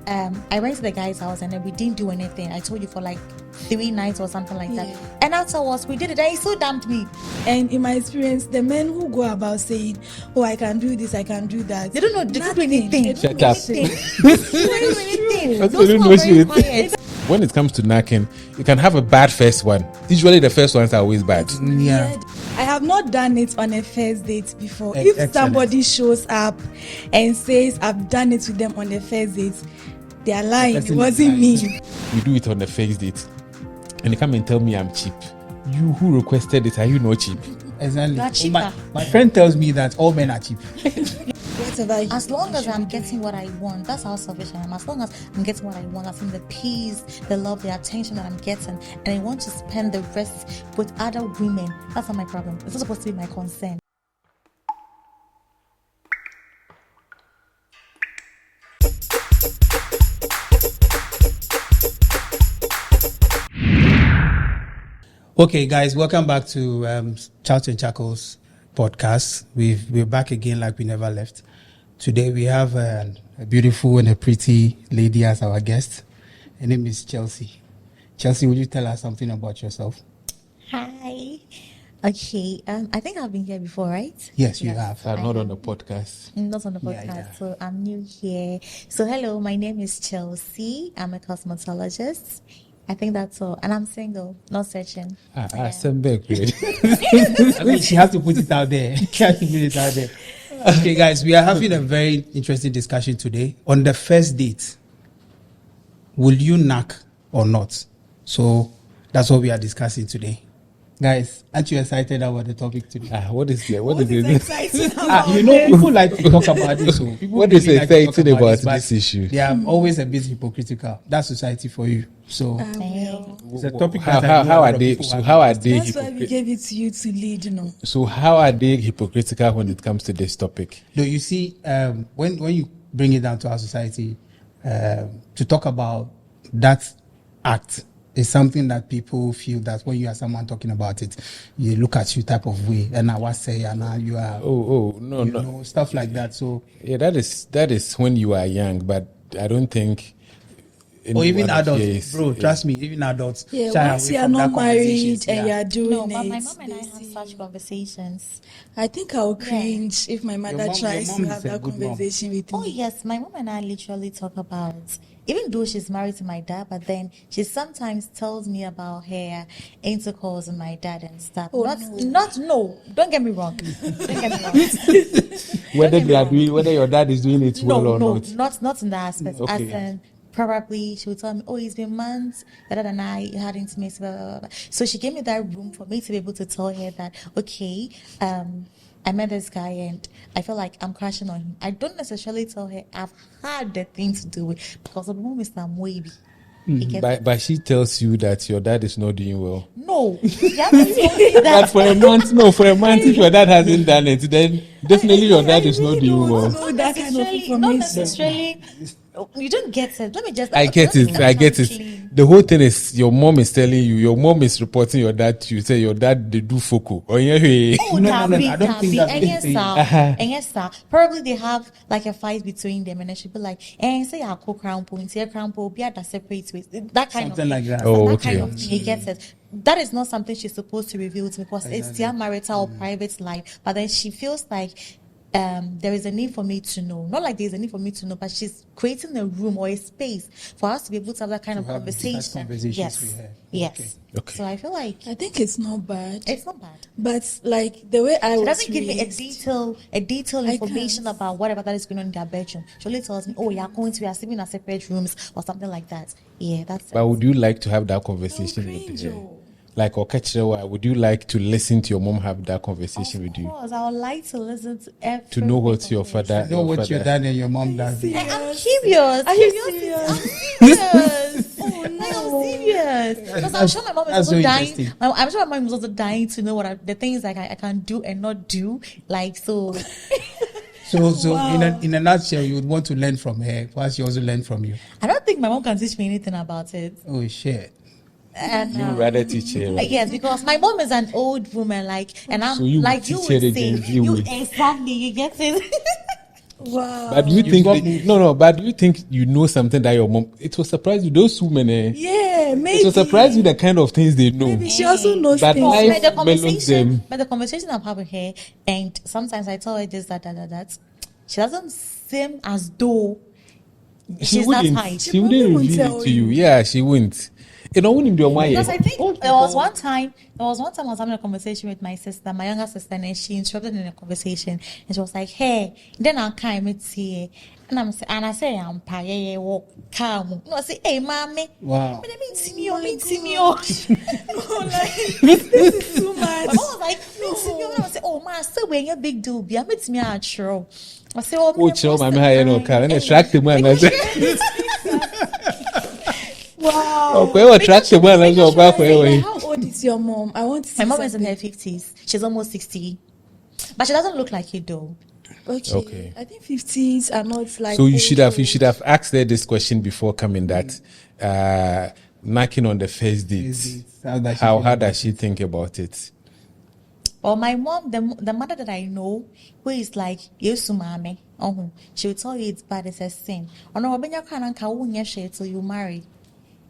I went to the guy's house and then we didn't do anything. I told you for like 3 nights or something like that. And afterwards we did it and he still dumped me. And in my experience, the men who go about saying, oh, I can do this, I can do that, They don't know, they don't do anything. Shut up. They don't do anything. That's Those what who you are know very shit. quiet. When it comes to knacking, you can have a bad first one. Usually the first ones are always bad. Yeah. I have not done it on a first date before. If Excellent. somebody shows up and says I've done it with them on the first date, they are lying. It wasn't me. We do it on the first date. And you come and tell me I'm cheap. You who requested it, are you not cheap? Exactly. Not Oh, cheaper. my friend tells me that all men are cheap. Whatever. As long as I'm getting what I want, that's how selfish I am. As long as I'm getting what I want, as in the peace, the love, the attention that I'm getting, and I want to spend the rest with other women, that's not my problem. It's not supposed to be my concern. Okay, guys, welcome back to Chuckles Podcast. We're back again like we never left. Today we have a beautiful and a pretty lady as our guest. Her name is Chelsea. Chelsea, would you tell us something about yourself? Hi. Okay, I think I've been here before, right? Yes, you have. I'm not on the podcast. Not on the podcast, Yeah. so I'm new here. So hello, my name is Chelsea. I'm a cosmetologist. I think that's all. And I'm single, not searching. Same back, great. I mean, she has to put it out there. She has to put it out there. Okay, guys, we are having a very interesting discussion today. On the first date, will you knock or not? So that's what we are discussing today. Guys, aren't you excited about the topic today? What is it? What What is is it? exciting about You know, people like to talk about this. So people What is really like to talk exciting about but this issue? They are always a bit hypocritical. That's society for you. So it's a topic that I know How a lot are of they? people So have how are discussed. they? That's why we gave it to you to lead, you know. So how are they hypocritical when it comes to this topic? No, you see, when you bring it down to our society, to talk about that act is something that people feel that when you are someone talking about it, you look at you type of way, and I was say, and now you are, No, you no. know, stuff like that. So, Yeah, that is when you are young, but I don't think. or even anyone adults, here is- bro, trust me, even adults. Yeah, shy once away you are from that not married conversations, and you yeah. are doing No, but it, my mom and I they have see- such conversations. I think I'll cringe if my mother mom- tries your to mom have is a that good mom. conversation with Oh me. yes, my mom and I literally talk about, even though she's married to my dad, but then she sometimes tells me about her intercourse with my dad and stuff. Oh, No, don't get me wrong. Don't get me wrong. Whether Don't get me they are wrong. doing, whether your dad is doing it well or not. not in that aspect. Okay. As in, probably she would tell me, oh, it's been months that and I had intimacy, blah, blah, blah. So she gave me that room for me to be able to tell her that, okay, I met this guy and I feel like I'm crashing on him. I don't necessarily tell her I've had the thing to do with, because of the moment I'm wavy. But she tells you that your dad is not doing well. No, you haven't told me But that. for a month, if your dad hasn't done it, then definitely your dad is not doing well. know that kind of Not information. necessarily. You don't get it. Let me just. I get it. I get it. The whole thing is your mom is telling you, your mom is reporting your dad to you. Say your dad they do foco. Oh yeah, hey. Oh, No, Tabi, I don't think Tabi. that's And the yes, thing. sir. And yes, sir. Probably they have like a fight between them, and then she'll be like, say I call crown points, here crown point, be at that separate ways. That kind Something of like that. Oh, that okay. kind of thing. You get it. That is not something she's supposed to reveal to me because it's their marital or private life. But then she feels like there is a need for me to know. Not like there's a need for me to know, but she's creating a room or a space for us to be able to have that kind of have conversation. different conversations Yes. with her. Yes. Okay. So I feel like I think it's not bad. it's not bad. But like the way I She was doesn't give me a detailed I information can't. about whatever that is going on in their bedroom. She only tells me, oh, you're going to, we are sleeping in separate rooms or something like that. Yeah, that's But it. would you like to have that conversation with her? Like Okechrewa, would you like to listen to your mom have that conversation with you? Of course, I would like to listen to every To know what your father Know what your dad and your mom does. I'm curious. Are you Serious. Oh no, no. I'm serious. Because I'm sure my mom is That's also so dying. interesting. I'm sure my mom is also dying to know what the things like I can do and not do. Like so. So in a nutshell, you would want to learn from her, whilst she also learn from you. I don't think my mom can teach me anything about it. Oh shit! And You would rather teach her. Right? yes, because my mom is an old woman, like, and I'm So you like you teach her would the say, Gen Z you way. exactly, you get it. Wow. But do you think but do you think you know something that your mom? It will surprise you. Those women, Yeah, maybe. it will surprise you the kind of things they know. Maybe she also knows But things. life But them. the conversation I'm having here, and sometimes I tell her this, that. She doesn't seem as though she's that high. She wouldn't won't reveal tell it to you. you. Yeah, she wouldn't. You know, when you Because I think there was one time I was having a conversation with my sister, my younger sister, and she interrupted in a conversation, and she was like, "Hey," then I'll come and see, and I say, "I'm paying walk calm." No, I say, "Hey, mommy." Wow. But I mean, see me. No, like, this is too much. My mom was like, "See me." And I say, "Oh, ma, still wearing a big deal. Be a bit me a true." I say, "Oh, chill, mommy, how you know, car and attract the man." I say, Wow. "Okay, attract the man." I go back away. How old is your mom? I want to see My mom is in something. her 50s. She's almost 60, but she doesn't look like it though. Okay. I think 50s are not like. So you should have asked her this question before coming. That knocking on the first date. How does she think about it? Or my mom, the mother that I know, who is like Yesu mame, she will tell you it's bad, it's a sin. Or no, when you can't till you marry.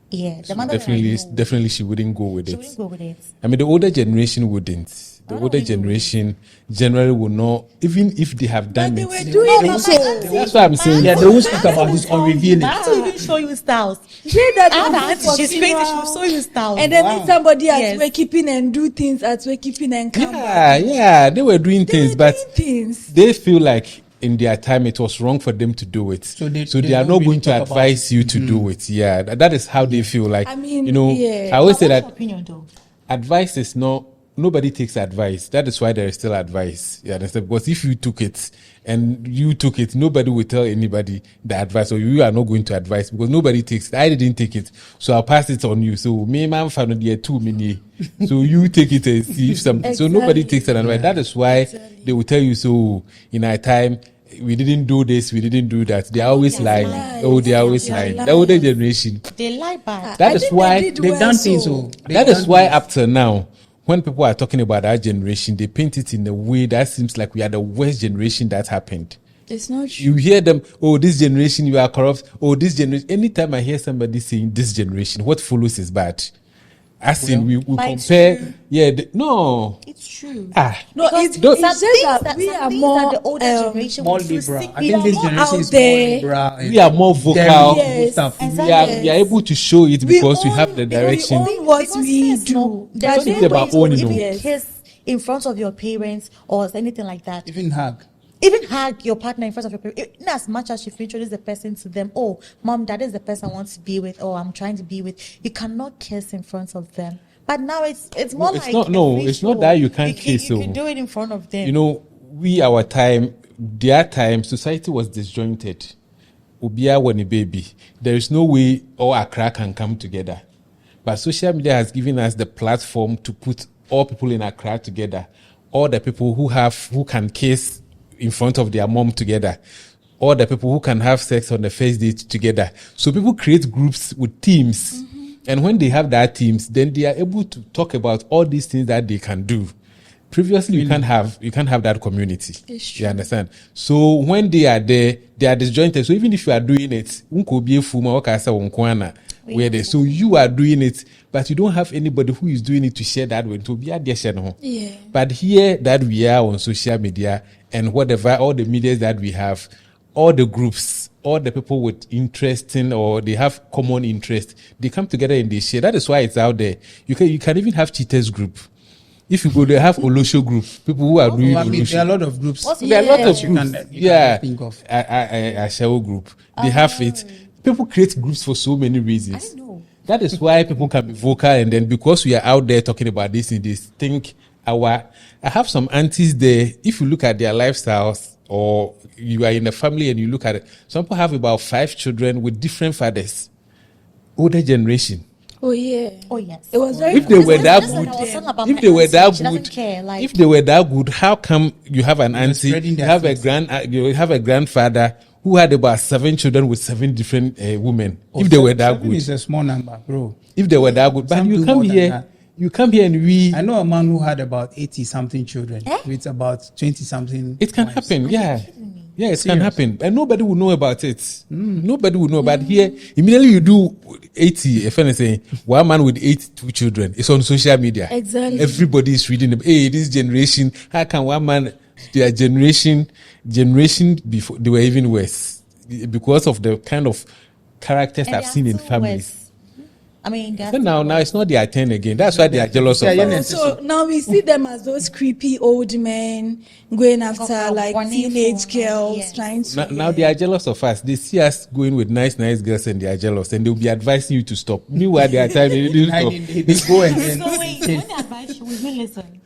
Yeah, the mother Definitely she wouldn't go with she it. wouldn't go with it. I mean, the older generation wouldn't. The older generation generally will not, even if they have done They it. were doing it. That's what I'm saying. Yeah, they won't speak about this or reveal I it. have to even show you styles. Say that I have they an auntie, do she's for crazy, she funeral. will show you styles. And then meet somebody at Yes. wakekeeping and do things at wakekeeping and come back. Yeah, they were doing They things, were but doing things. they feel like in their time it was wrong for them to do it. So they are don't not really going to talk about advise you to do it. Yeah, that is how they feel. Like, I mean, you know, yeah. I always say What's that your opinion though? advice is not, nobody takes advice. That is why there is still advice. Yeah, understand? Because if you took it and you took it, nobody will tell anybody the advice, or you are not going to advise because nobody takes it. I didn't take it, so I'll pass it on you. So me, man, found there too many. So you take it and see if something. So nobody takes it advice. That is why they will tell you. So in our time, we didn't do this, we didn't do that. They always lie. Oh, they always lie. The older generation. They lie bad. That is why They've done things. So that is why up till now, when people are talking about our generation, they paint it in a way that seems like we are the worst generation that happened. It's not true. You hear them, oh, this generation, you are corrupt. Oh, this generation. Anytime I hear somebody saying this generation, what follows is bad. As in, we But it's compare. true. Yeah, no. It's true. No, it's Don't- just that we are more the older generation more would liberal. seek I think this more generation out is there. more liberal. and We are more vocal. daring Yes. stuff. Exactly. We are able to show it because we have the direction. We own what Because we first, do. no, But there's Don't no think about way to owning even it. kiss in front of your parents or anything like that. Even hug. Even hug your partner in front of your parents. In as much as you've introduced the person to them, oh, mom, that is the person I want to be with, or I'm trying to be with. You cannot kiss in front of them. But now it's more it's like not- a no, free it's not show. that you can't kiss, You oh. can do it in front of them. You know, our time, their time, society was disjointed. Ubia when a baby. There is no way all Accra can come together. But social media has given us the platform to put all people in Accra together. All the people who can kiss in front of their mom together. All the people who can have sex on the first date together. So people create groups with teams. And when they have that teams, then they are able to talk about all these things that they can do. Previously, you can't have that community. It's true. You understand? So when they are there, they are disjointed. So even if you are doing it, we're there. So you are doing it, but you don't have anybody who is doing it to share that with. Yeah. But here that we are on social media and whatever, all the medias that we have, all the groups, all the people with interesting or they have common interest, they come together and they share. That is why it's out there. You can even have cheaters group. If you go, they have Olosho group. People who are doing I mean, Olosho. there are a lot of groups. There are a lot of You groups. can Yeah, think of. a show group. They have it. People create groups for so many reasons. I didn't know. That is why people can be vocal, and then because we are out there talking about this and this, I have some aunties there. If you look at their lifestyles, or you are in a family and you look at it, some people have about 5 children with different fathers. Older generation. Oh yeah. Oh yes. It was very. If they were that Just like good, I was talking about if my they were auntie, that she doesn't good, care, like- if they were that good, how come you have an auntie, spreading you their have faith. you have a grandfather who had about 7 children with 7 different women? If they were that Seven good, is a small number, bro. if they were that good, but Some you do come more than here, that. you come here, and I know a man who had about 80 something children Eh? with about 20 something. it can happen, yeah. Yeah, it can Serious? happen. And nobody will know about it. Nobody will know. But here, immediately you do 80, if anything, one man with 82 children, it's on social media. Exactly. Everybody is reading, hey, this generation, how can one man, their generation before, they were even worse. Because of the kind of characters And I've they are seen in still families. worse. I mean, So now it's not their turn again. That's why they are jealous of Yeah, us. So now we see them as those creepy old men going after like teenage girls, yes. trying to. Now they are jealous of us. They see us going with nice girls and they are jealous and they'll be advising you to stop. Meanwhile, they are telling you to stop. They go and then So wait, when they advise you, will you listen?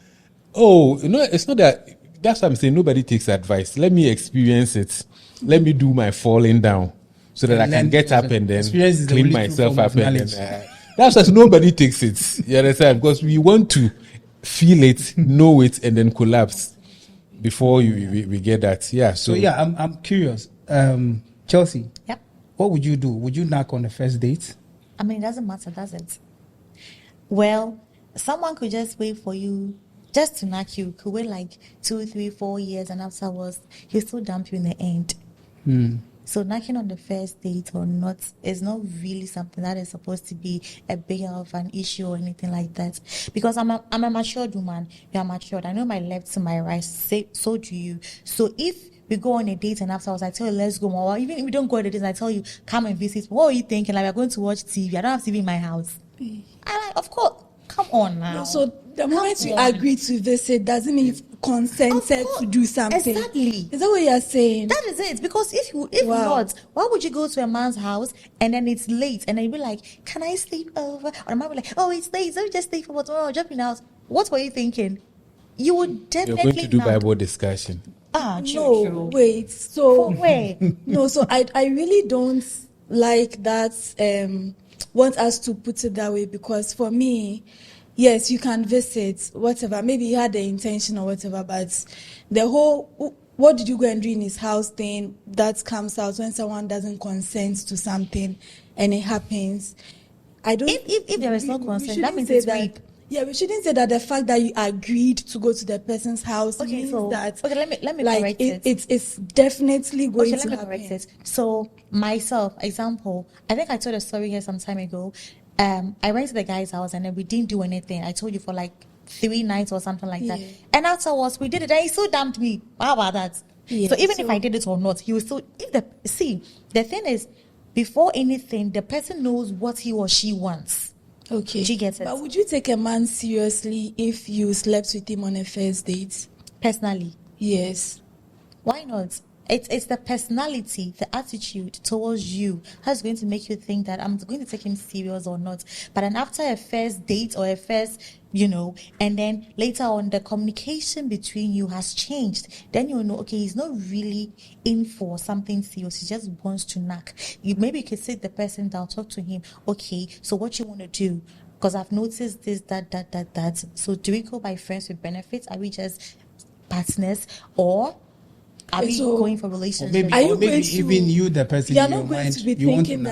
Oh, it's not that. That's what I'm saying. Nobody takes advice. Let me experience it. Let me do my falling down so that I And can then get up and then experience is the clean only true myself form up. of And knowledge. then, that's why nobody takes it. You understand? Because we want to feel it, know it, and then collapse before we get that. Yeah. So yeah, I'm curious. Chelsea, Yep. what would you do? Would you knock on the first date? I mean, it doesn't matter, does it? Well, someone could just wait for you, just to knock you, could wait like 2, 3, 4 years, and afterwards, he'll still dump you in the end. So knocking on the first date or not is not really something that is supposed to be a big of an issue or anything like that. Because I'm a matured woman. You are matured. I know my left to my right. So do you. So if we go on a date and afterwards I tell you let's go, or even if we don't go on a date and I tell you come and visit, what are you thinking? Like we're going to watch TV. I don't have TV in my house. I like, of course. Come on now. So the moment you on. agree to visit doesn't mean you've consented Of course. to do something. Exactly. Is that what you're saying? That is it. Because if Wow. not, why would you go to a man's house and then it's late and then you be like, can I sleep over? Or the man be like, oh, it's late, so we just stay for tomorrow. I'll jump in the house. What were you thinking? You would You're definitely going to do not. Bible discussion. No, wait. So Where? no, so I really don't like that. Want us to put it that way, because for me, yes, you can visit whatever. Maybe you had the intention or whatever, but the whole what did you go and do in his house thing that comes out when someone doesn't consent to something and it happens. I don't. If there is no consent, we that shouldn't means say it's that. rape. Yeah, we shouldn't say that the fact that you agreed to go to the person's house Okay, means so that. okay, let me like correct it. It's definitely going Okay, to let me happen. correct it. So myself, example, I think I told a story here some time ago. I went to the guy's house and then we didn't do anything. I told you for like 3 nights or something like that. Yeah. And afterwards we did it and he still dumped me. How about that? Yeah, so even if so- I did it or not, he was still the thing is, before anything, the person knows what he or she wants. Okay. She gets it. But would you take a man seriously if you slept with him on a first date? Personally. Yes. Why not? It's the personality, the attitude towards you that's going to make you think that I'm going to take him serious or not. But then after a first date or a first, and then later on the communication between you has changed, then you'll know, okay, he's not really in for something serious. He just wants to knock. Maybe you could sit the person down, talk to him. Okay, so what you want to do? Because I've noticed this, that. So do we go by friends with benefits? Are we just partners, or are we So- going for relationship? Maybe, Are you or maybe going to- even you, the person You're in your not going mind, to be you want to thinking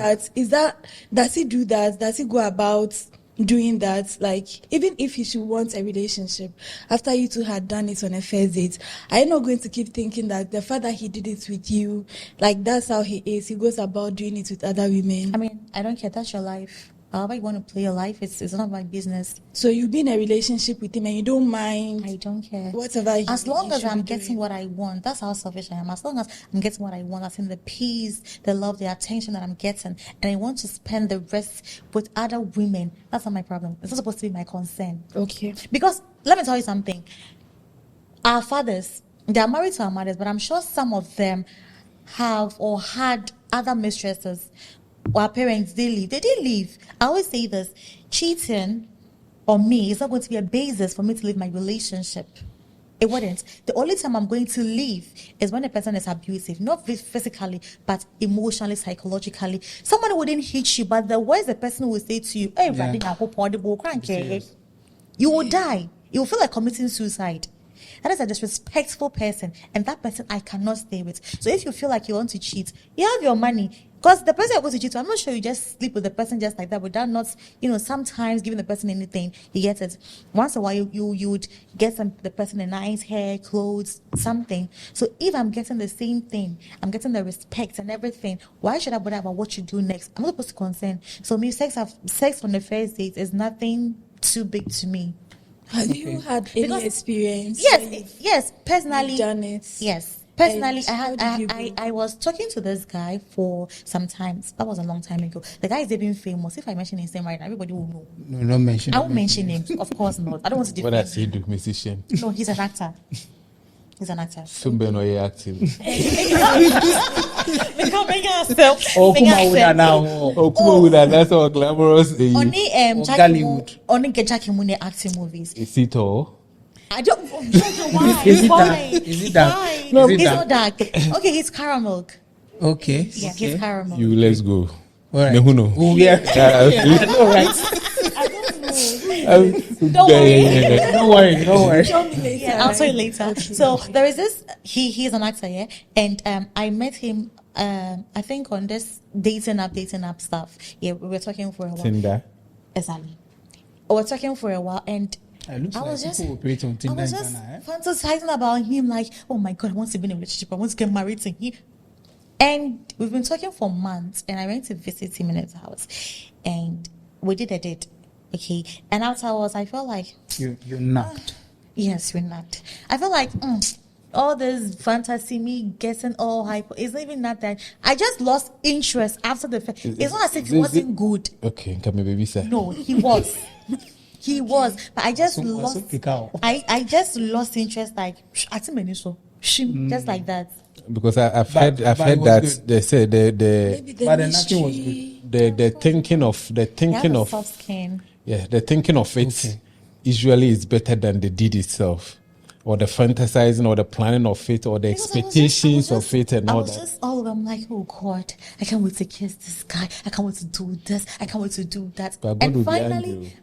knock. does he do that? Does he go about doing that? Like, even if he should want a relationship after you two had done it on a first date, are you not going to keep thinking that the fact that he did it with you, like that's how he is, he goes about doing it with other women? I mean, I don't care. That's your life. However you want to play your life, it's not my business. So you be in a relationship with him and you don't mind I don't care. whatever As long he as should I'm be doing. getting what I want, that's how selfish I am. As long as I'm getting what I want, as in the peace, the love, the attention that I'm getting, and I want to spend the rest with other women, that's not my problem. It's not supposed to be my concern. Okay. Because let me tell you something. Our fathers, they are married to our mothers, but I'm sure some of them have or had other mistresses. Or our parents, they leave. They did leave. I always say this: cheating on me is not going to be a basis for me to leave my relationship. It wouldn't. The only time I'm going to leave is when the person is abusive, not physically, but emotionally, psychologically. Someone wouldn't hit you, but the words the person will say to you, "Hey, Yeah. yes. You will die. You will feel like committing suicide." That is a disrespectful person, and that person I cannot stay with. So if you feel like you want to cheat, you have your money. Because the person you're going to cheat to, I'm not sure you just sleep with the person just like that without not, sometimes giving the person anything. You get it. Once in a while, you would get the person a nice hair, clothes, something. So if I'm getting the same thing, I'm getting the respect and everything, why should I bother about what you do next? I'm not supposed to consent. So me, sex on the first date is nothing too big to me. Have you had any experience? Yes, personally. You've done it. Yes. Personally, I was talking to this guy for some time. That was a long time ago. The guy is even famous. If I mention his name right now, everybody will know. No, don't mention. I won't mention him. Of course not. I don't want to defend. What does he do? Musician? No, he's an actor. He's an actor. Sumbe no acting. Oh, come on with that now. Oh, come on with that. That's all glamorous. Only Only Jackie Mune acting movies. Is it all? I don't know why. Is it Why? dark? Is it dark? Why? No, He's not dark. Okay, he's caramel. Okay. Yeah, he's caramel. You let's go. All right. Mehuno. Oh, yeah. I know, right? Don't worry. Don't worry. Show me later. Yeah, I'll tell you later. So there is this. He's an actor, yeah, and I met him. I think on this dating app stuff. Yeah, we were talking for a while. Tinder. Exactly. We were talking for a while, and I was just fantasizing about him, like, oh my God, I want to be in a relationship. I want to get married to him. And we've been talking for months, and I went to visit him in his house, and we did a date. Okay, and afterwards, I felt like you're knocked. Yes, we're not. I feel like all this fantasy, me getting all hyper, it's not even that. I just lost interest after the fact. It's not as if he wasn't good. Okay, come here, baby, sir. No, he was. He was, but I just lost. I just lost interest. Like I think just like that. Because I've heard that they say the thinking of soft skin. Yeah, the thinking of it usually is better than the deed itself, or the fantasizing, or the planning of it, or the expectations of it, and all that. Just all of them like, oh God, I can't wait to kiss this guy. I can't wait to do this. I can't wait to do that. But God and will finally, be angry.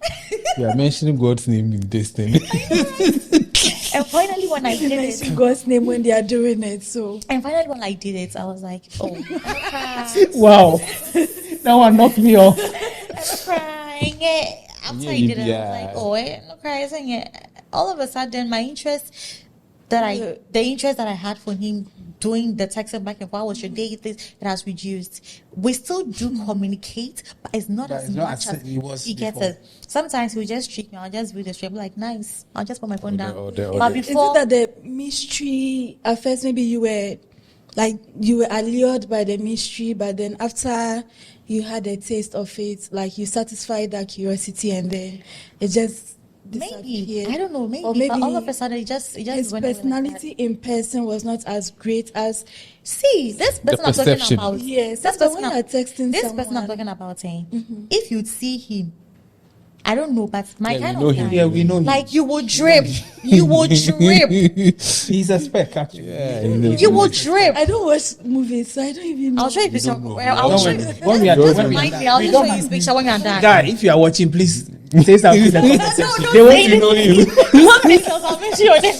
You are mentioning God's name in this thing. And finally, when I did it, God's name when they are doing it. So, and finally, when I did it, I was like, oh, wow, that one knocked me off. I'm crying. After I did it, I was like, oh, I'm not crying. All of a sudden, my interest the interest that I had for him doing the texting back and forth, how was your day? This it has reduced. We still do communicate, but it's not as much as it was. He gets it. Sometimes he'll just treat me. I'll just view the stream like nice. I'll just put my phone down. But before, is it that the mystery at first maybe you were allured by the mystery, but then after you had a taste of it, like you satisfied that curiosity, and then it just. Maybe I don't know. Maybe all of a sudden it just his personality in person was not as great as. See, this person I'm talking about. Yes, that's the one you're texting. This person I'm talking about saying, if you'd see him, I don't know, but my kind of guy, we know him. Like you would drip, you would drip. He's a spec, actually. Yeah, you would drip. I don't watch movies, so I don't even know. I'll show you picture. I'll show you. When we are done, I'll show you his picture when you're done. Guy, if you are watching, please. Say something in the comment section. No, They want to know you. I'll mention your name.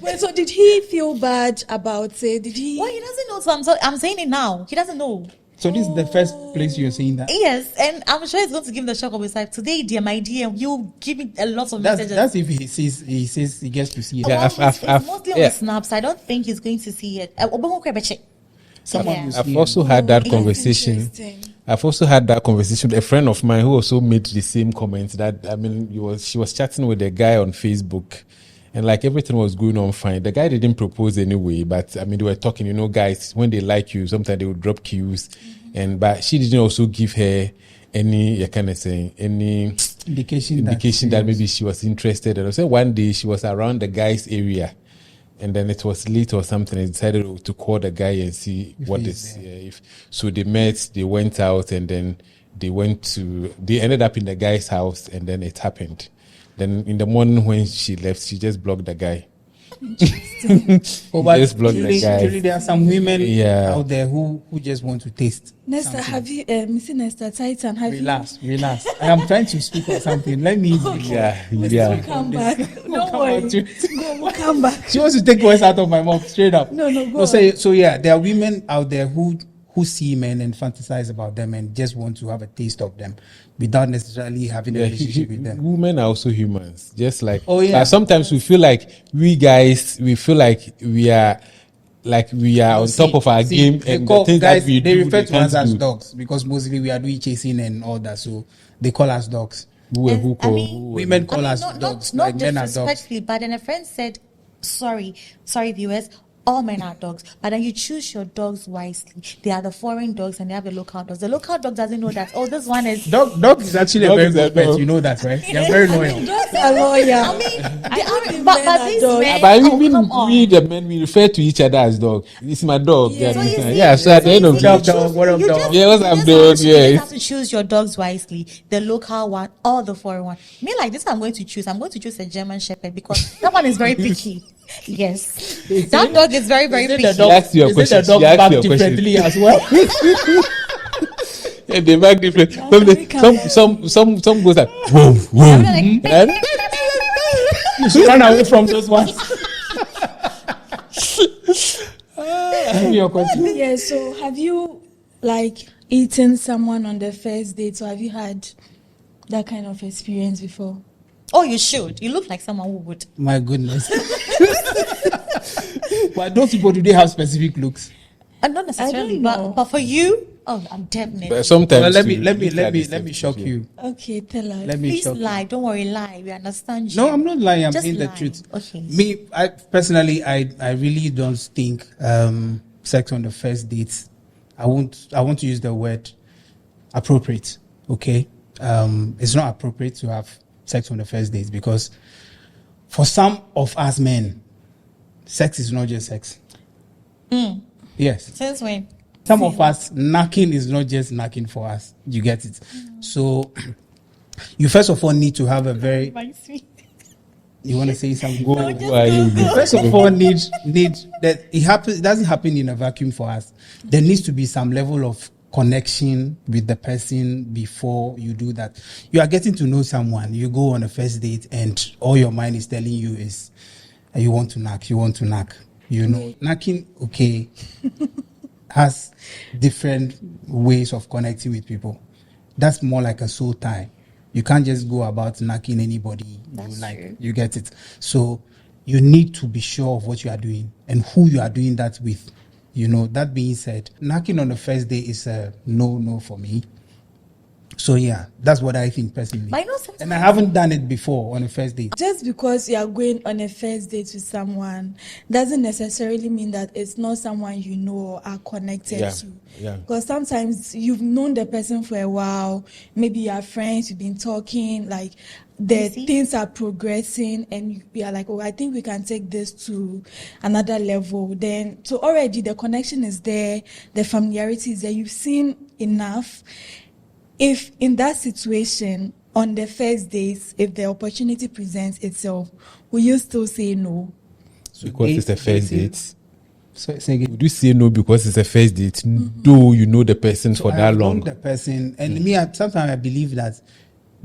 Wait, so did he feel bad about it? Did he? Well, he doesn't know, so I'm saying it now. He doesn't know. So this is the first place you're saying that? Yes, and I'm sure he's going to give him the shock of his life. Today, dear, my DM, you give me a lot of messages. That's if he says he gets to see it. Yeah, it's mostly on the snaps. I don't think he's going to see it. I've also had that conversation. I've also had that conversation with a friend of mine who also made the same comment that, I mean, she was chatting with a guy on Facebook and like everything was going on fine. The guy didn't propose anyway, but I mean, they were talking, you know, guys, when they like you, sometimes they would drop cues. But she didn't also give her any indication that maybe she was interested. And also one day she was around the guy's area. And then it was late or something. I decided to call the guy and see so they met, they went out, and then they ended up in the guy's house, and then it happened. Then in the morning when she left, she just blocked the guy. Oh, but Just block the truly, guy. truly there are some women Yeah. out there who just want to taste. Nesta, something. have you, Missy Nesta, Titan, have Relax. I am trying to speak on something. Let me. Yeah, you? yeah. Come back. Don't come worry. back to- We'll come back. She wants to take words out of my mouth straight up. No, go So yeah, there are women out there who see men and fantasize about them and just want to have a taste of them without necessarily having a Yeah, relationship with them. women are also humans, just like. Oh, yeah. But sometimes we feel like we guys, we feel like we are on top of our game, They and call the things guys, that we they do, refer they to us can't as do. dogs because mostly we are doing chasing and all that. So they call us dogs. Who I call mean, who? Women call us not, dogs. not Like men are dogs. disrespectfully, but then a friend said, sorry, viewers, all men are dogs. But then you choose your dogs wisely. They are the foreign dogs and they have the local dogs. The local dog doesn't know that, oh, this one is... Dog is actually Dog a very is a good pet. dog. You know that, right? They're very loyal. Dogs are loyal. I mean, they are, think but men are these dogs. men... But oh, even come on. we, the men, we refer to each other as dog. It's my dog. Yeah. Yeah, So you see- yeah. So at the end of you the Dog, choose- dog, what up, you dog? just- Yeah, what's you up, just dog? have to- Yeah, You it's- have to choose your dogs wisely. The local one or the foreign one. Me, like this, I'm going to choose a German Shepherd because that one is very picky. Yes. That dog is very, very picky. She asked you a Is it question. the dog She asked back you a question. differently as well? Yeah, they back different. Some goes like whoa, whoa. I'm like, And You should run away from those ones. Give me your question. Yeah, so have you like eaten someone on the first date? So have you had that kind of experience before? oh, you should. You look like someone who would. My goodness. But those people, do they have specific looks? Not necessarily, I don't know. but for you, oh, I'm definitely. but sometimes Well, let too, me shock you. Okay, tell us. Let me Please shock you. lie. Don't worry, lie. We understand you. No, I'm not lying. I'm Just saying the lie. truth. Okay. Me, I personally, I really don't think sex on the first date. I want to use the word appropriate. Okay, it's not appropriate to have sex on the first date because for some of us men, sex is not just sex. Yes. Since when? Some of us, knacking is not just knacking for us. You get it? So, you first of all need to have a very. Reminds me. You want to say something? Who are you? First of all, need that it happens. It doesn't happen in a vacuum for us. There needs to be some level of connection with the person before you do that. You are getting to know someone. You go on a first date, and all your mind is telling you is, you want to knock. You want to knock. You know, knocking. Okay. Has different ways of connecting with people. That's more like a soul tie. You can't just go about knocking anybody That's you like. true. You get it. So you need to be sure of what you are doing and who you are doing that with. You know, that being said, knocking on the first day is a no for me. So yeah, that's what I think personally. But I know sometimes. And I haven't done it before on a first date. Just because you are going on a first date with someone doesn't necessarily mean that it's not someone you know or are connected Yeah, to. yeah. Because sometimes you've known the person for a while, maybe you are friends, you've been talking, like the You see? things are progressing, and you are like, oh, I think we can take this to another level. Then, so already the connection is there, the familiarity is there, you've seen enough. If in that situation, on the first days, if the opportunity presents itself, will you still say no? Because it's a first date. So say again. Would you say no because it's a first date? Though you know the person for I that have known long. the person, and sometimes I believe that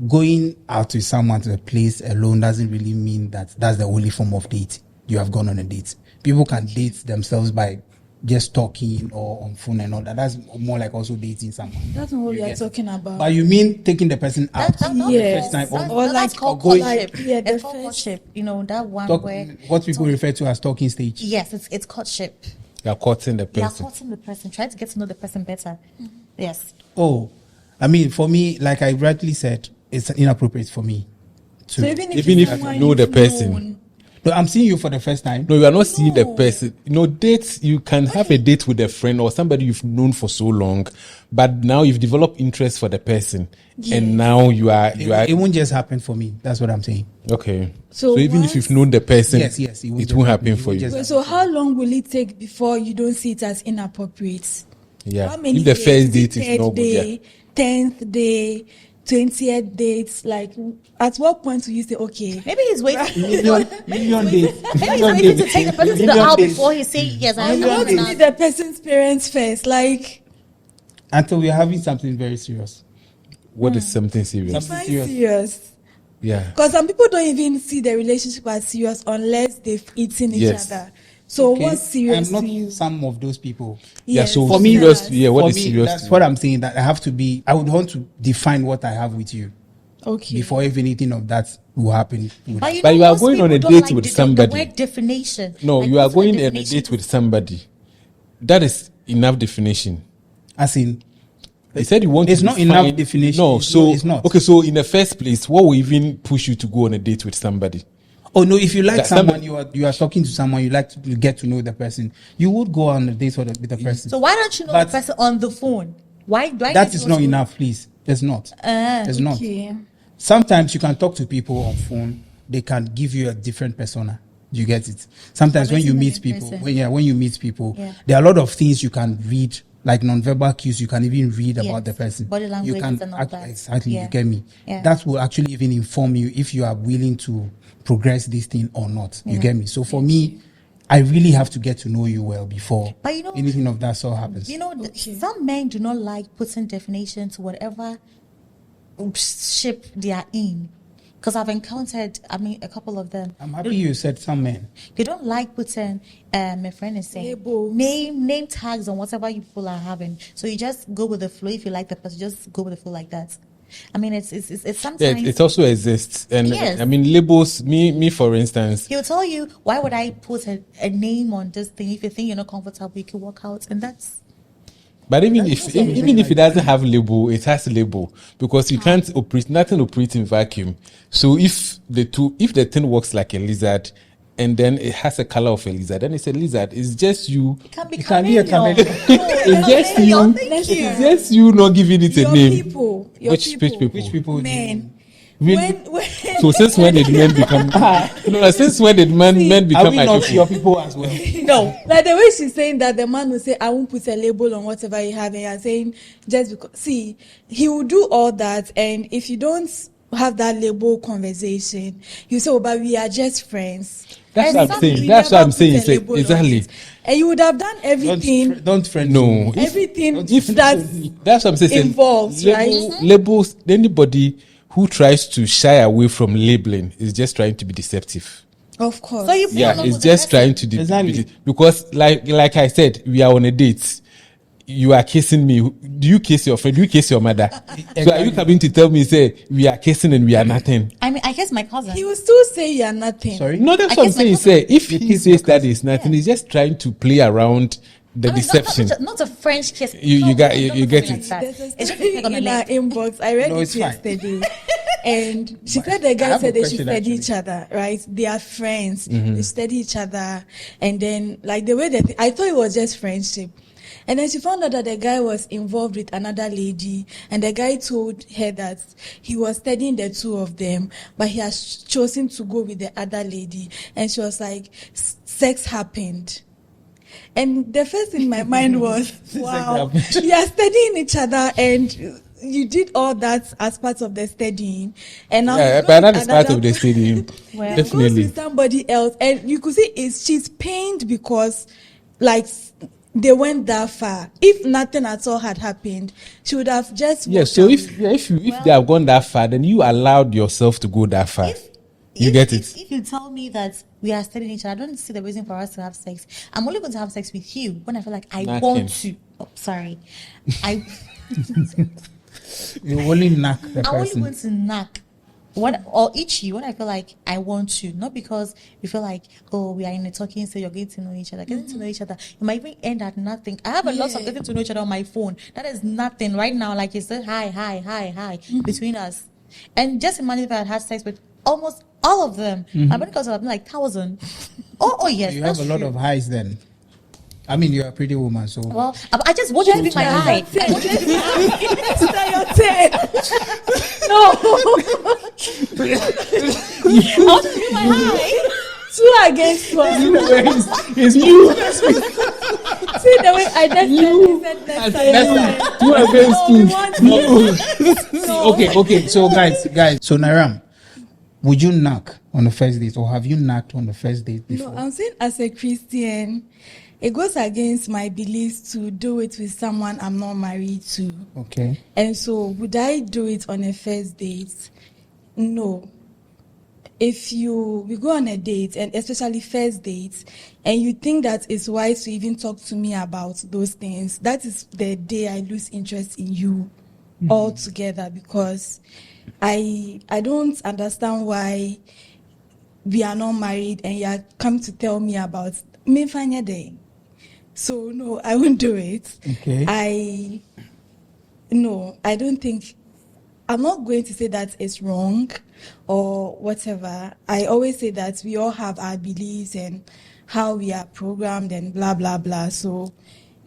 going out with someone to a place alone doesn't really mean that that's the only form of date you have gone on a date. People can date themselves by just talking or on phone and all that. That's more like also dating someone. That's not what You we are get it. talking about. But you mean taking the person out That- the Yes. first time? That's, Or that's like- called or going- courtship. Yeah, the it's called first- courtship. You know, that one Talk, where. what people refer to as talking stage. Yes, it's courtship. You're courting the You are person. courting the person. Try to get to know the person better. Yes. Oh, I mean, for me, like I rightly said, it's inappropriate for me. So even if, Even it's if you someone know the you've person. known, No, I'm seeing you for the first time. No, you are not seeing the No. person. You know, dates, you can have a date with a friend or somebody you've known for so long, but now you've developed interest for the person. Yes. And now you are, It won't just happen for me. That's what I'm saying. okay. So So even once- if you've known the person, Yes, it just won't happen It for won't you. just so how long will it take before you don't see it as inappropriate? Yeah. How many If the days? first Is it date is third not good, day, yeah. 10th day, 20th dates? Like, at what point do you say, okay? Maybe he's waiting. Million days. Maybe he's waiting to take the person to the house before he say yes. I want to meet the person's parents first. Like, until we're having something very serious. What is something serious? Something serious. Yeah. Because some people don't even see the relationship as serious unless they've eaten each other. So what's serious? I'm to you? not some of those people. Yeah, Yes, so for me, serious, yeah, what for is me, serious? that's to what you? I'm saying. That I would want to define what I have with you Okay. before if anything of that will happen. But you, But know, you are most going on people a don't date like with the somebody. word definition. No, Like, you are what's the going on a definition? date with somebody. That is enough definition. As in, He said you want There's to not define- enough definition. No, It's not. Okay, so in the first place, what will even push you to go on a date with somebody? oh no, if you like That someone, somebody- you are talking to someone, you like to get to know the person, you would go on a date with the person. So why don't you know But- the person on the phone? Why that don't is you not want to- enough, please. There's not. There's not. Okay. Sometimes you can talk to people on phone, they can give you a different persona. You get it. Sometimes But when you isn't it meet in people, person? when you meet people, Yeah. there are a lot of things you can read, like non-verbal cues. You can even read Yes. about the person. Body you language can and all that. exactly. Yeah. You get me. Yeah. That will actually even inform you if you are willing to progress this thing or not. You Yeah. get me. So for me, I really have to get to know you well before But you know- anything of that sort happens. You know, some men do not like putting definition to whatever ship they are in. Because I've encountered, a couple of them. I'm happy you said some men. They don't like putting, my friend is saying, Labels. name tags on whatever you people are having. So you just go with the flow. If you like the person, just go with the flow like that. I mean, it's Yeah, sometimes. it also exists. And Yes. I mean, labels, me for instance, He'll tell you, why would I put a name on this thing? If you think you're not comfortable, you can walk out. And that's. but even if it doesn't have label, it has label because you can't operate, nothing operates in vacuum. So if the thing works like a lizard and then it has a color of a lizard, then it's a lizard. It's just you. It can be It can be a chameleon. It's just you. Thank you. It's just you not giving it a Your name. people. Your Which people? Which people? Men. Really? When So since when did men become? No, since when did men Are become we my not people? your people as well? no, like the way she's saying that the man will say, I won't put a label on whatever you have, and you're saying just because. See, he will do all that, and if you don't have that label conversation, you say, oh, but we are just friends. That's And what I'm some saying. will That's what never I'm saying. put a It's like- label on exactly. it. And you would have done everything, Don't friend. No, everything if that's that's what I'm saying. involves, Label- right? Labels. Anybody who tries to shy away from labeling is just trying to be deceptive. of course. So you Yeah, fall it's with the just person. trying to Exactly. because like I said, we are on a date. You are kissing me. Do you kiss your friend? Do you kiss your mother? So are you coming to tell me, say, we are kissing and we are nothing? I guess my cousin. He will still say you are nothing. Sorry. No, that's I what I'm guess my saying. cousin- Say, if You he kiss says your that is nothing, he's just trying to play around the deception. Not a French kiss. You No, get- don't you look get at me it. like that. There's a It's just a story peg on the in our leg. inbox. I read No, it it's fine. yesterday. And she said the I guy have said a they should question, study actually. each other, right? They are friends. They study each other. And then, like, the way that I thought it was just friendship. And then she found out that the guy was involved with another lady. And the guy told her that he was studying the two of them, but he has chosen to go with the other lady. And she was like, sex happened. And the first thing in my mind was, wow, you are studying each other and you did all that as part of the studying. And now Yeah, you go but with that is part another of the stadium. Well, you go Definitely. with somebody else, and you could see she's pained because, like, they went that far. If nothing at all had happened, she would have just Yeah, walked so away. if they have gone that far, then you allowed yourself to go that far. You get it? If you tell me that we are studying each other, I don't see the reason for us to have sex. I'm only going to have sex with you when I feel like I Knacking. want to. Oh, sorry. You only knock the I only person. want to knock or itch you when I feel like I want to, not because we feel like, oh, we are in a talking stage, you're getting to know each other. Getting to know each other, it might even end at nothing. I have a lot of getting to know each other on my phone. That is nothing right now. Like you said, hi between us. And just imagine if I had sex with almost all of them. I bet because I've been like 1,000. Oh yes, You have that's a lot true. of highs then. I mean, you're a pretty woman, so. Well, I just want you to be my high. I want you to be my high. It's your turn. No. I want you to be my high. 2 against 1. It's you. See, see the way I just said You are against two. No. Okay. So guys. So Nayram, would you knock on the first date, or have you knocked on the first date before? No, I'm saying as a Christian, it goes against my beliefs to do it with someone I'm not married to. Okay. And so, would I do it on a first date? No. If we go on a date, and especially first dates, and you think that it's wise to even talk to me about those things, that is the day I lose interest in you altogether, because I don't understand why we are not married and you are come to tell me about me fanya day. So no, I won't do it. Okay. I don't think, I'm not going to say that it's wrong or whatever. I always say that we all have our beliefs and how we are programmed and blah, blah, blah. So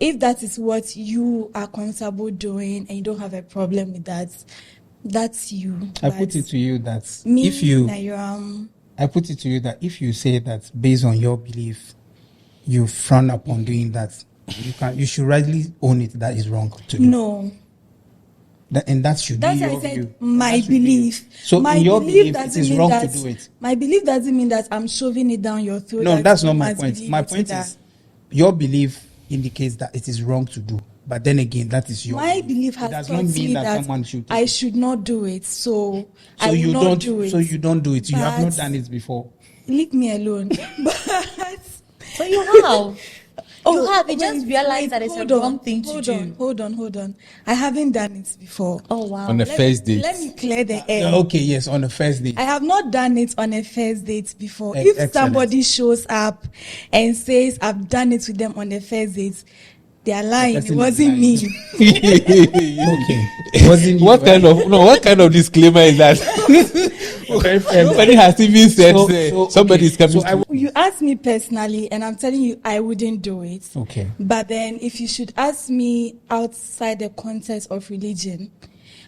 if that is what you are comfortable doing and you don't have a problem with that, that's you. I put it to you that Nayram, I put it to you that if you say that based on your belief, you frown upon doing that, you should rightly own it that is wrong to do. No. And that should That's be why your I said view. my belief. So my in your belief, it doesn't is mean wrong that, to do it. My belief doesn't mean that I'm shoving it down your throat. No, that's not my you must point. believe My it point that. is your belief indicates that it is wrong to do. But then again, that is your My belief has It does taught not mean me that that someone should I should not do it. So I will you not don't do it. So you don't do it. You have not But- done it before. Leave me alone. But So you have. You have. You just realized that it's a wrong thing to do. Hold on. I haven't done it before. Oh, wow. On the first date. Let me clear the air. Okay, yes, on the first date. I have not done it on a first date before. If Excellent. somebody shows up and says I've done it with them on the first date, they are lying. It person is wasn't lying. me. Okay. It wasn't you, What right? what kind of disclaimer is that? Nobody has even said somebody is coming. You asked me personally, and I'm telling you, I wouldn't do it. Okay. But then, if you should ask me outside the context of religion,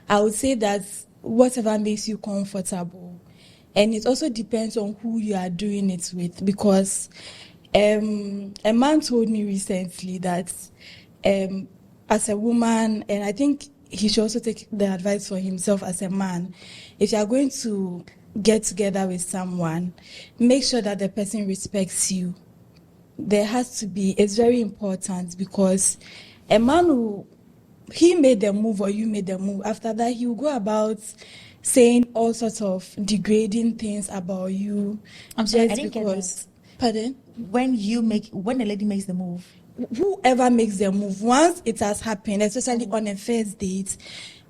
I would say that whatever makes you comfortable. And it also depends on who you are doing it with, because a man told me recently that as a woman, and I think he should also take the advice for himself as a man, if you are going to get together with someone, make sure that the person respects you. There has to be, it's very important, because a man who, he made the move or you made the move, after that he will go about saying all sorts of degrading things about you. I'm sorry, just I didn't get because. Pardon? When the lady makes the move. Whoever makes the move, once it has happened, especially on a first date,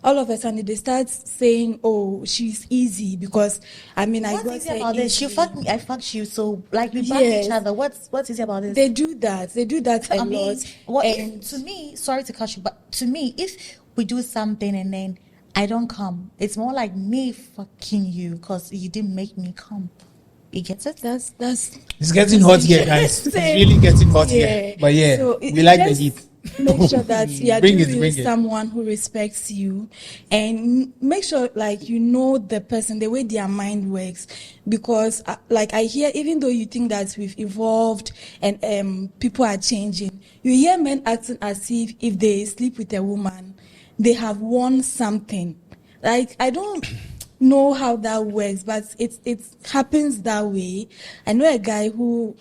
all of a sudden they start saying, "Oh, she's easy," because I got What's easy her about this? She easy. fucked me, I fucked you, so like we back Yes. each other. What's easy about this? They do that a I mean, lot. if, to me, sorry to cut you, but to me, if we do something and then I don't come, it's more like me fucking you because you didn't make me come. You get it? That's It's getting hot here, guys. It's really getting hot here. But yeah, So we like the just heat. Make sure that you are Bring it, doing bring with it. someone who respects you, and make sure like you know the person, the way their mind works, because like I hear, even though you think that we've evolved and people are changing, you hear men acting as if they sleep with a woman, they have won something. Like I don't know how that works, but it happens that way. I know a guy who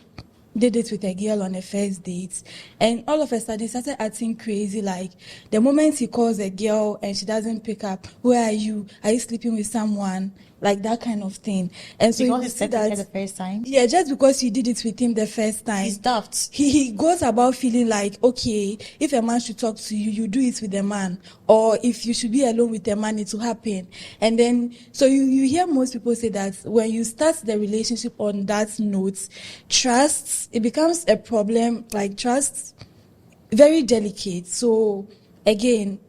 did it with a girl on a first date, and all of a sudden he started acting crazy. Like the moment he calls a girl and she doesn't pick up, "Where are you? Are you sleeping with someone?" Like that kind of thing. And so Because you he see said that that, the first time. yeah, just because you did it with him the first time, He's daft. he goes about feeling like, okay, if a man should talk to you, you do it with a man, or if you should be alone with a man, it will happen. And then so you hear most people say that when you start the relationship on that note, trust, it becomes a problem. Like trust, very delicate. So again,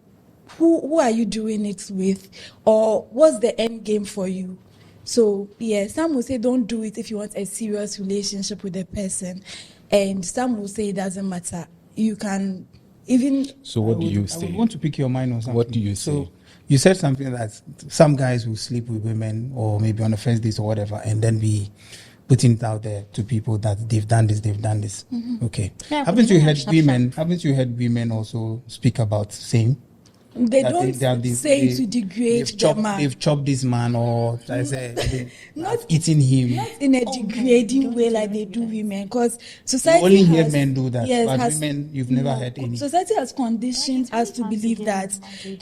who are you doing it with, or what's the end game for you? So yeah, some will say don't do it if you want a serious relationship with a person, and some will say it doesn't matter. You can even. So what do you I would say? want to pick your mind on something. What do you So say? you said something that some guys will sleep with women or maybe on a first date or whatever and then be putting it out there to people that they've done this. Okay. Yeah, Haven't you heard sharp, women also speak about same? They That don't say to degrade the man. They've chopped this man, or I say, Not eating him. Not in a degrading way like they do women, because society You only hear has, men do that, yes, but has, women, you've never heard any. Society has conditioned us to believe that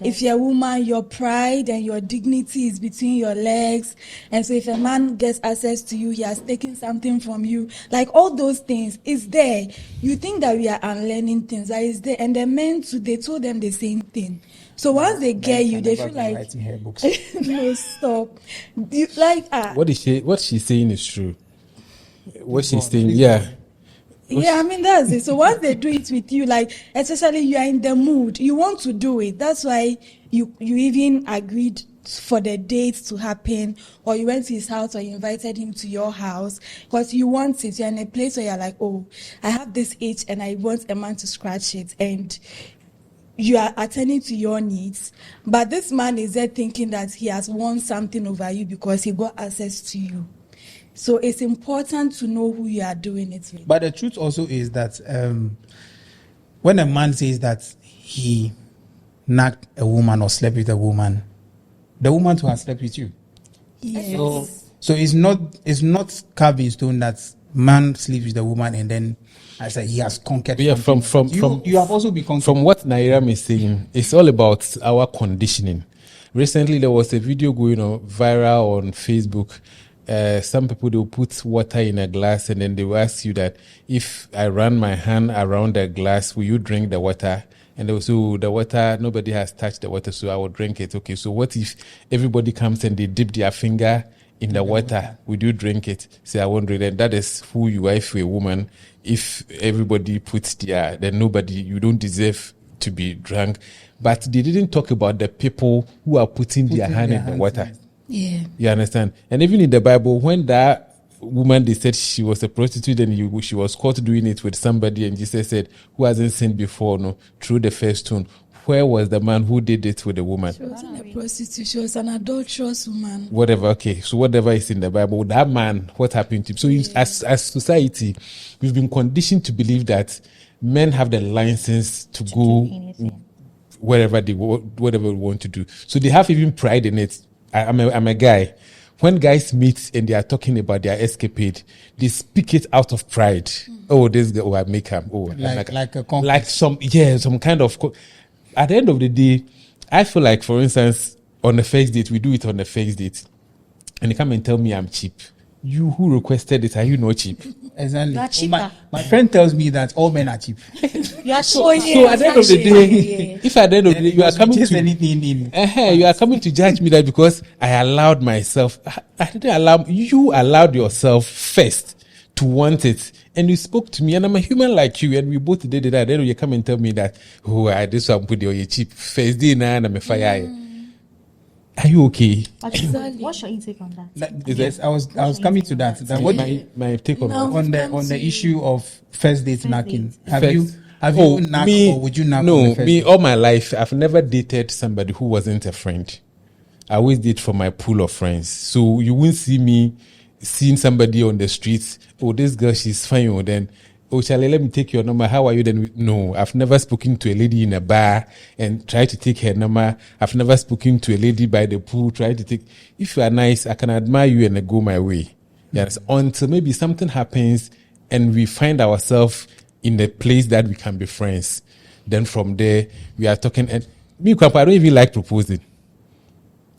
if you're a woman, your pride and your dignity is between your legs, and so if a man gets access to you, he has taken something from you. Like all those things is there. You think that we are unlearning things, that is there, and the men too, they told them the same thing. So once they get you, they feel like writing her books. no, stop. You, like What she's saying is true. What she's saying, yeah. yeah, I mean that's it. So once they do it with you, like especially you are in the mood, you want to do it. That's why you even agreed for the date to happen, or you went to his house, or you invited him to your house because you want it. You're in a place where you're like, oh, I have this itch and I want a man to scratch it, and you are attending to your needs, but this man is there thinking that he has won something over you because he got access to you. So it's important to know who you are doing it with. But the truth also is that when a man says that he knocked a woman or slept with a woman, the woman too has slept with you. Yes. So it's not carved in stone that man sleeps with the woman and then I said he has conquered. Yeah, from you have also been conquered. From what Nayram is saying, it's all about our conditioning. Recently, there was a video going on viral on Facebook. Some people, they'll put water in a glass and then they will ask you that if I run my hand around the glass, will you drink the water? And also the water, nobody has touched the water, so I will drink it. Okay, so what if everybody comes and they dip their finger in the water? Would you drink it? Say, I won't drink it. That is who you are if you're a woman. If everybody puts their, then nobody, you don't deserve to be drunk. But they didn't talk about the people who are putting their hand in the water. Yeah. You understand? And even in the Bible, when that woman, they said she was a prostitute and she was caught doing it with somebody, and Jesus said, who hasn't sinned before, no, through the first stone. Where was the man who did it with the woman? She wasn't a prostitute. She was an adulterous woman. Whatever, okay. So whatever is in the Bible, that man, what happened to him? So as society, we've been conditioned to believe that men have the license to go whatever we want to do. So they have even pride in it. I'm a guy. When guys meet and they are talking about their escapade, they speak it out of pride. Mm-hmm. Oh, this guy, I make him. Oh, like some kind of. At the end of the day, I feel like, for instance, on the first date, we do it on the first date, and they come and tell me I'm cheap. You who requested it, are you not cheap? Exactly. You are cheaper. My friend tells me that all men are cheap. You are So at the end of the day, if at the end of the day you are coming to you are coming to judge me that because I allowed myself, I didn't allow you. Allowed yourself first to want it, and you spoke to me, and I'm a human like you, and we both did it. Then you come and tell me that this one put you cheap first day now, and I'm a fire. Are you okay? Exactly. What's your intake on that? Yes, I was coming to that. What my take on that? On the issue of first date knocking. Have you knocked, or would you knock? No, on the me all my life I've never dated somebody who wasn't a friend. I always date from my pool of friends. So you won't see me seeing somebody on the streets. Oh, this girl, she's fine. Or then, oh, Charlie, let me take your number. How are you? Then no, I've never spoken to a lady in a bar and tried to take her number. I've never spoken to a lady by the pool, tried to take. If you are nice, I can admire you and I go my way. Yes, until maybe something happens and we find ourselves in a place that we can be friends. Then from there, we are talking. And me, I don't even like proposing.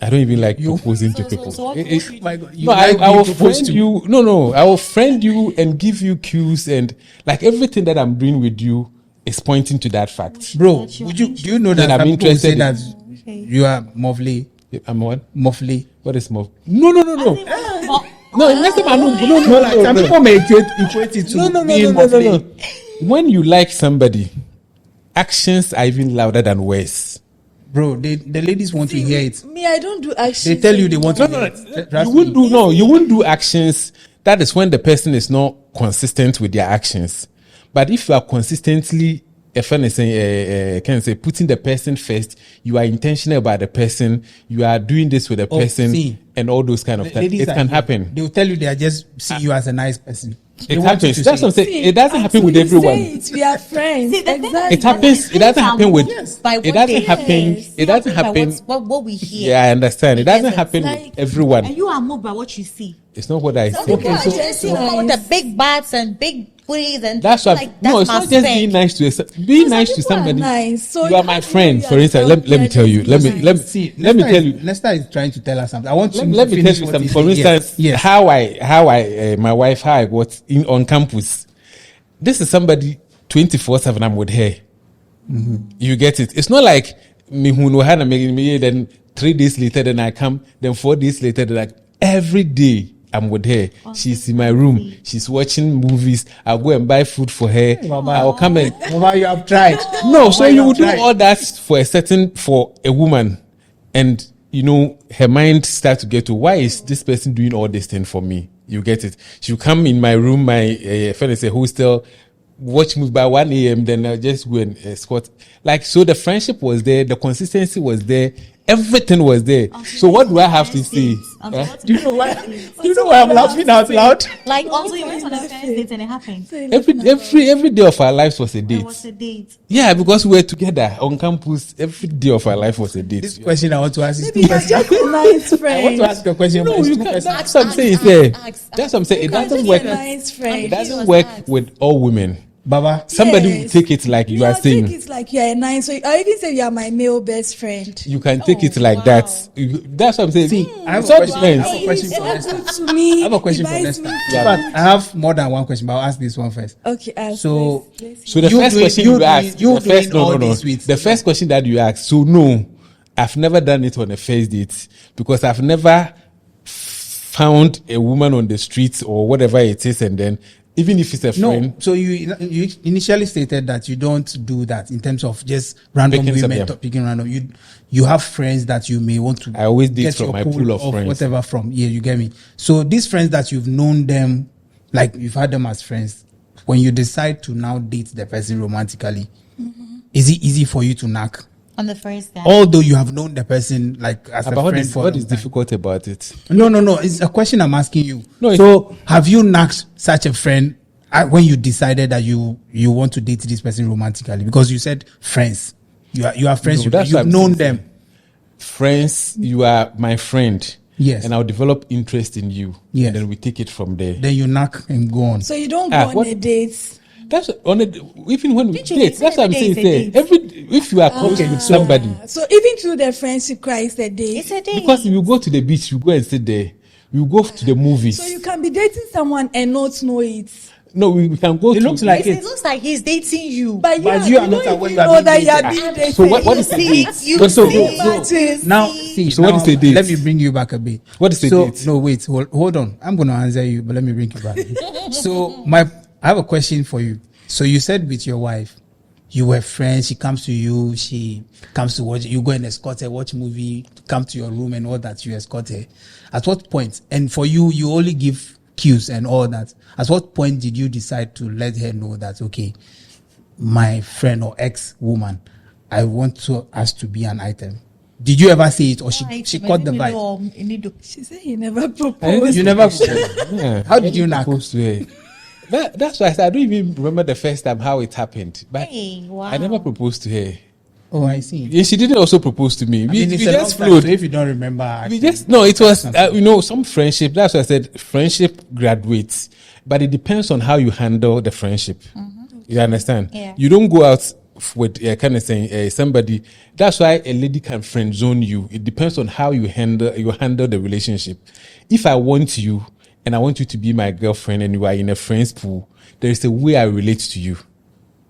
I don't even like proposing to people. I will friend you. No. I will friend you and give you cues, and like everything that I'm doing with you is pointing to that fact. Bro, do you know that I'm interested that you are Mofley? I'm what? Mofley. What is Mof? No. No, some people may equate it to being Mofley. When you like somebody, actions are even louder than words. Bro, the ladies want to hear it. Me, I don't do actions. They tell you they want to hear it. You wouldn't do actions. That is when the person is not consistent with their actions. But if you are consistently a friend is saying, can say putting the person first. You are intentional about the person. You are doing this with the person, and all those kind of things. It can happen. They will tell you they are just see you as a nice person. It happens. That's what I'm saying. It doesn't happen with everyone. We are friends. Exactly. It happens. It doesn't happen with. It doesn't happen. It doesn't happen. What we hear. Yeah, I understand. It doesn't happen with everyone. And you are moved by what you see. It's not what I see. Okay, so with the big bats and big booties and that's what. No, it's not just being nice to being nice to somebody. Nice. So you are my friend. For instance, let me tell you. Let me tell you. Nesta is trying to tell us something. I want to let me tell you something. For instance, how I my wife, how I got in on campus. This is somebody 24/7. I'm with her. Mm-hmm. You get it. It's not like me who know how to make me. Then 3 days later, then I come. Then 4 days later, then every day I'm with her. She's in my room. She's watching movies. I'll go and buy food for her. Mama, I'll come and Mama, you have tried. No, so you will do all that for a woman, and you know her mind start to get to why is this person doing all this thing for me? You get it. She'll come in my room, my friend is a hostel, watch movies by 1 a.m. Then I'll just go and escort. Like so, the friendship was there, the consistency was there. Everything was there. So what do I have to say? Do you know why? Do you know why I'm laughing out loud? Like also you went on a first date and it happened. Every day of our lives was a date. It was a date. Yeah, because we were together on campus. Every day of our life was a date. This question I want to ask is maybe you're just a nice friend. I want to ask a question. No, you can't. That's what I'm saying. That's what I'm saying. It doesn't work. It doesn't work with all women. Baba, somebody will take it like you are saying. Take it like you are nice. So I even say you are my male best friend. You can take it like that. That's what I'm saying. See, I have a question for Nesta. I have a question for Nesta. But I have more than one question, but I'll ask this one first. Okay. So the first question you asked. The first question that you asked. So no, I've never done it on a first date because I've never found a woman on the streets or whatever it is, and then. Even if it's a friend. No, so you initially stated that you don't do that in terms of just random women picking random. You have friends that you may want to. I always date from my pool of friends. Whatever from. Yeah, you get me. So these friends that you've known them, like you've had them as friends, when you decide to now date the person romantically, is it easy for you to knock? On the first guy. Although you have known the person like as a friend what is difficult about it? No. It's a question I'm asking you. No, so have you knocked such a friend when you decided that you want to date this person romantically? Because you said friends. You are friends. No, you've known them. Friends, you are my friend. Yes. And I'll develop interest in you. Yes. And then we take it from there. Then you knock and go on. So you don't go on a date. That's on it. Even when we date, that's what I'm saying. If you are close with somebody, so even through the friendship cry, it's a date. It's a date because if you go to the beach, you go and sit there. You go to the movies. So you can be dating someone and not know it. No, we can go. It looks like it looks like he's dating you, but you are not aware that you are being dated. So what is the date? Now, what is the date? Let me bring you back a bit. What is the date? No, wait, hold on. I'm going to answer you, but let me bring you back. So I have a question for you. So you said with your wife, you were friends. She comes to you. She comes to watch. You go and escort her, watch movie, come to your room and all that. You escort her. At what point? And for you, you only give cues and all that. At what point did you decide to let her know that, okay, my friend or ex-woman, I want us to be an item? Did you ever say it, or she caught the vibe? She said he never proposed. You never proposed. Yeah. How did you not propose to her? That's why I said I don't even remember the first time how it happened. But I never proposed to her. Oh, I see. Yeah, she didn't also propose to me. We just flowed. So if you don't remember, it was some friendship. That's why I said friendship graduates, but it depends on how you handle the friendship. Mm-hmm. You understand? Yeah. You don't go out with kind of saying somebody. That's why a lady can friend zone you. It depends on how you handle the relationship. If I want you and I want you to be my girlfriend and you are in a friend's pool, there is a way I relate to you.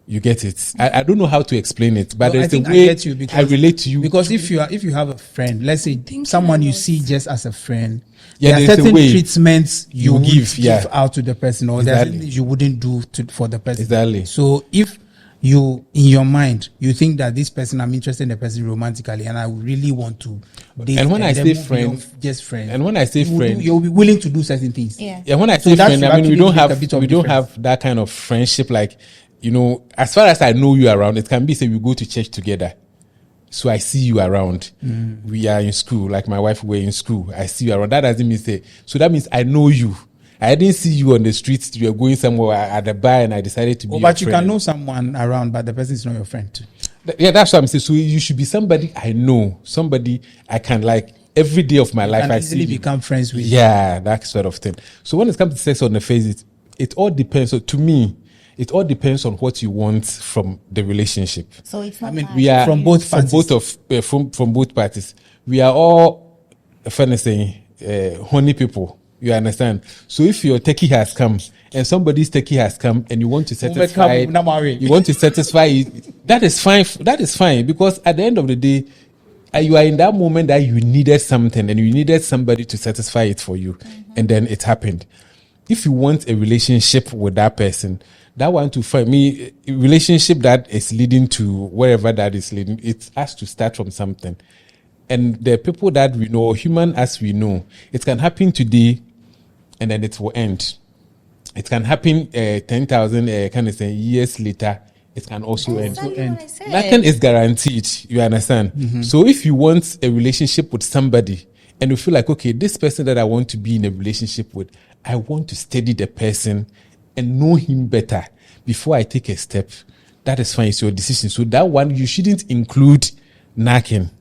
You get it? I don't know how to explain it, but there's a way I relate to you. Because if you have a friend, let's say someone you see just as a friend, there are certain treatments you give out to the person, or there's certain things you wouldn't do for the person. Exactly. So if you, in your mind, you think that this person, I'm interested in the person romantically, and I really want to date, and when I say friend, just friend, and when I say friend, you'll be willing to do certain things. Yeah. When I say friend, I mean we don't have that kind of friendship like as far as I know you around, it can be say we go to church together. So I see you around. We are in school, like my wife, we're in school. I see you around. That doesn't mean say, so that means I know you. I didn't see you on the streets. You were going somewhere at the bar and I decided to be your but you friend. can know someone around, but the person is not your friend too. Yeah, that's what I'm saying. So you should be somebody I know, somebody I can like every day of my life. And I easily see become friends with. Yeah, that sort of thing. So when it comes to sex on the face, it all depends. So to me, it all depends on what you want from the relationship. So it's not. I mean, We are from both parties. from both parties. We are all, funny saying, honey people. You understand? So if your turkey has come and somebody's turkey has come and you want to satisfy, it, that is fine. That is fine, because at the end of the day, you are in that moment that you needed something and you needed somebody to satisfy it for you, and then it happened. If you want a relationship with that person, that one to find me a relationship that is leading to wherever that is leading, it has to start from something. And the people that we know, human as we know, it can happen today and then it will end. It can happen 10,000 years later. It can also end. Nothing is guaranteed. You understand? So if you want a relationship with somebody and you feel like, okay, this person that I want to be in a relationship with, I want to study the person and know him better before I take a step, that is fine. It's your decision. So that one, you shouldn't include knacking.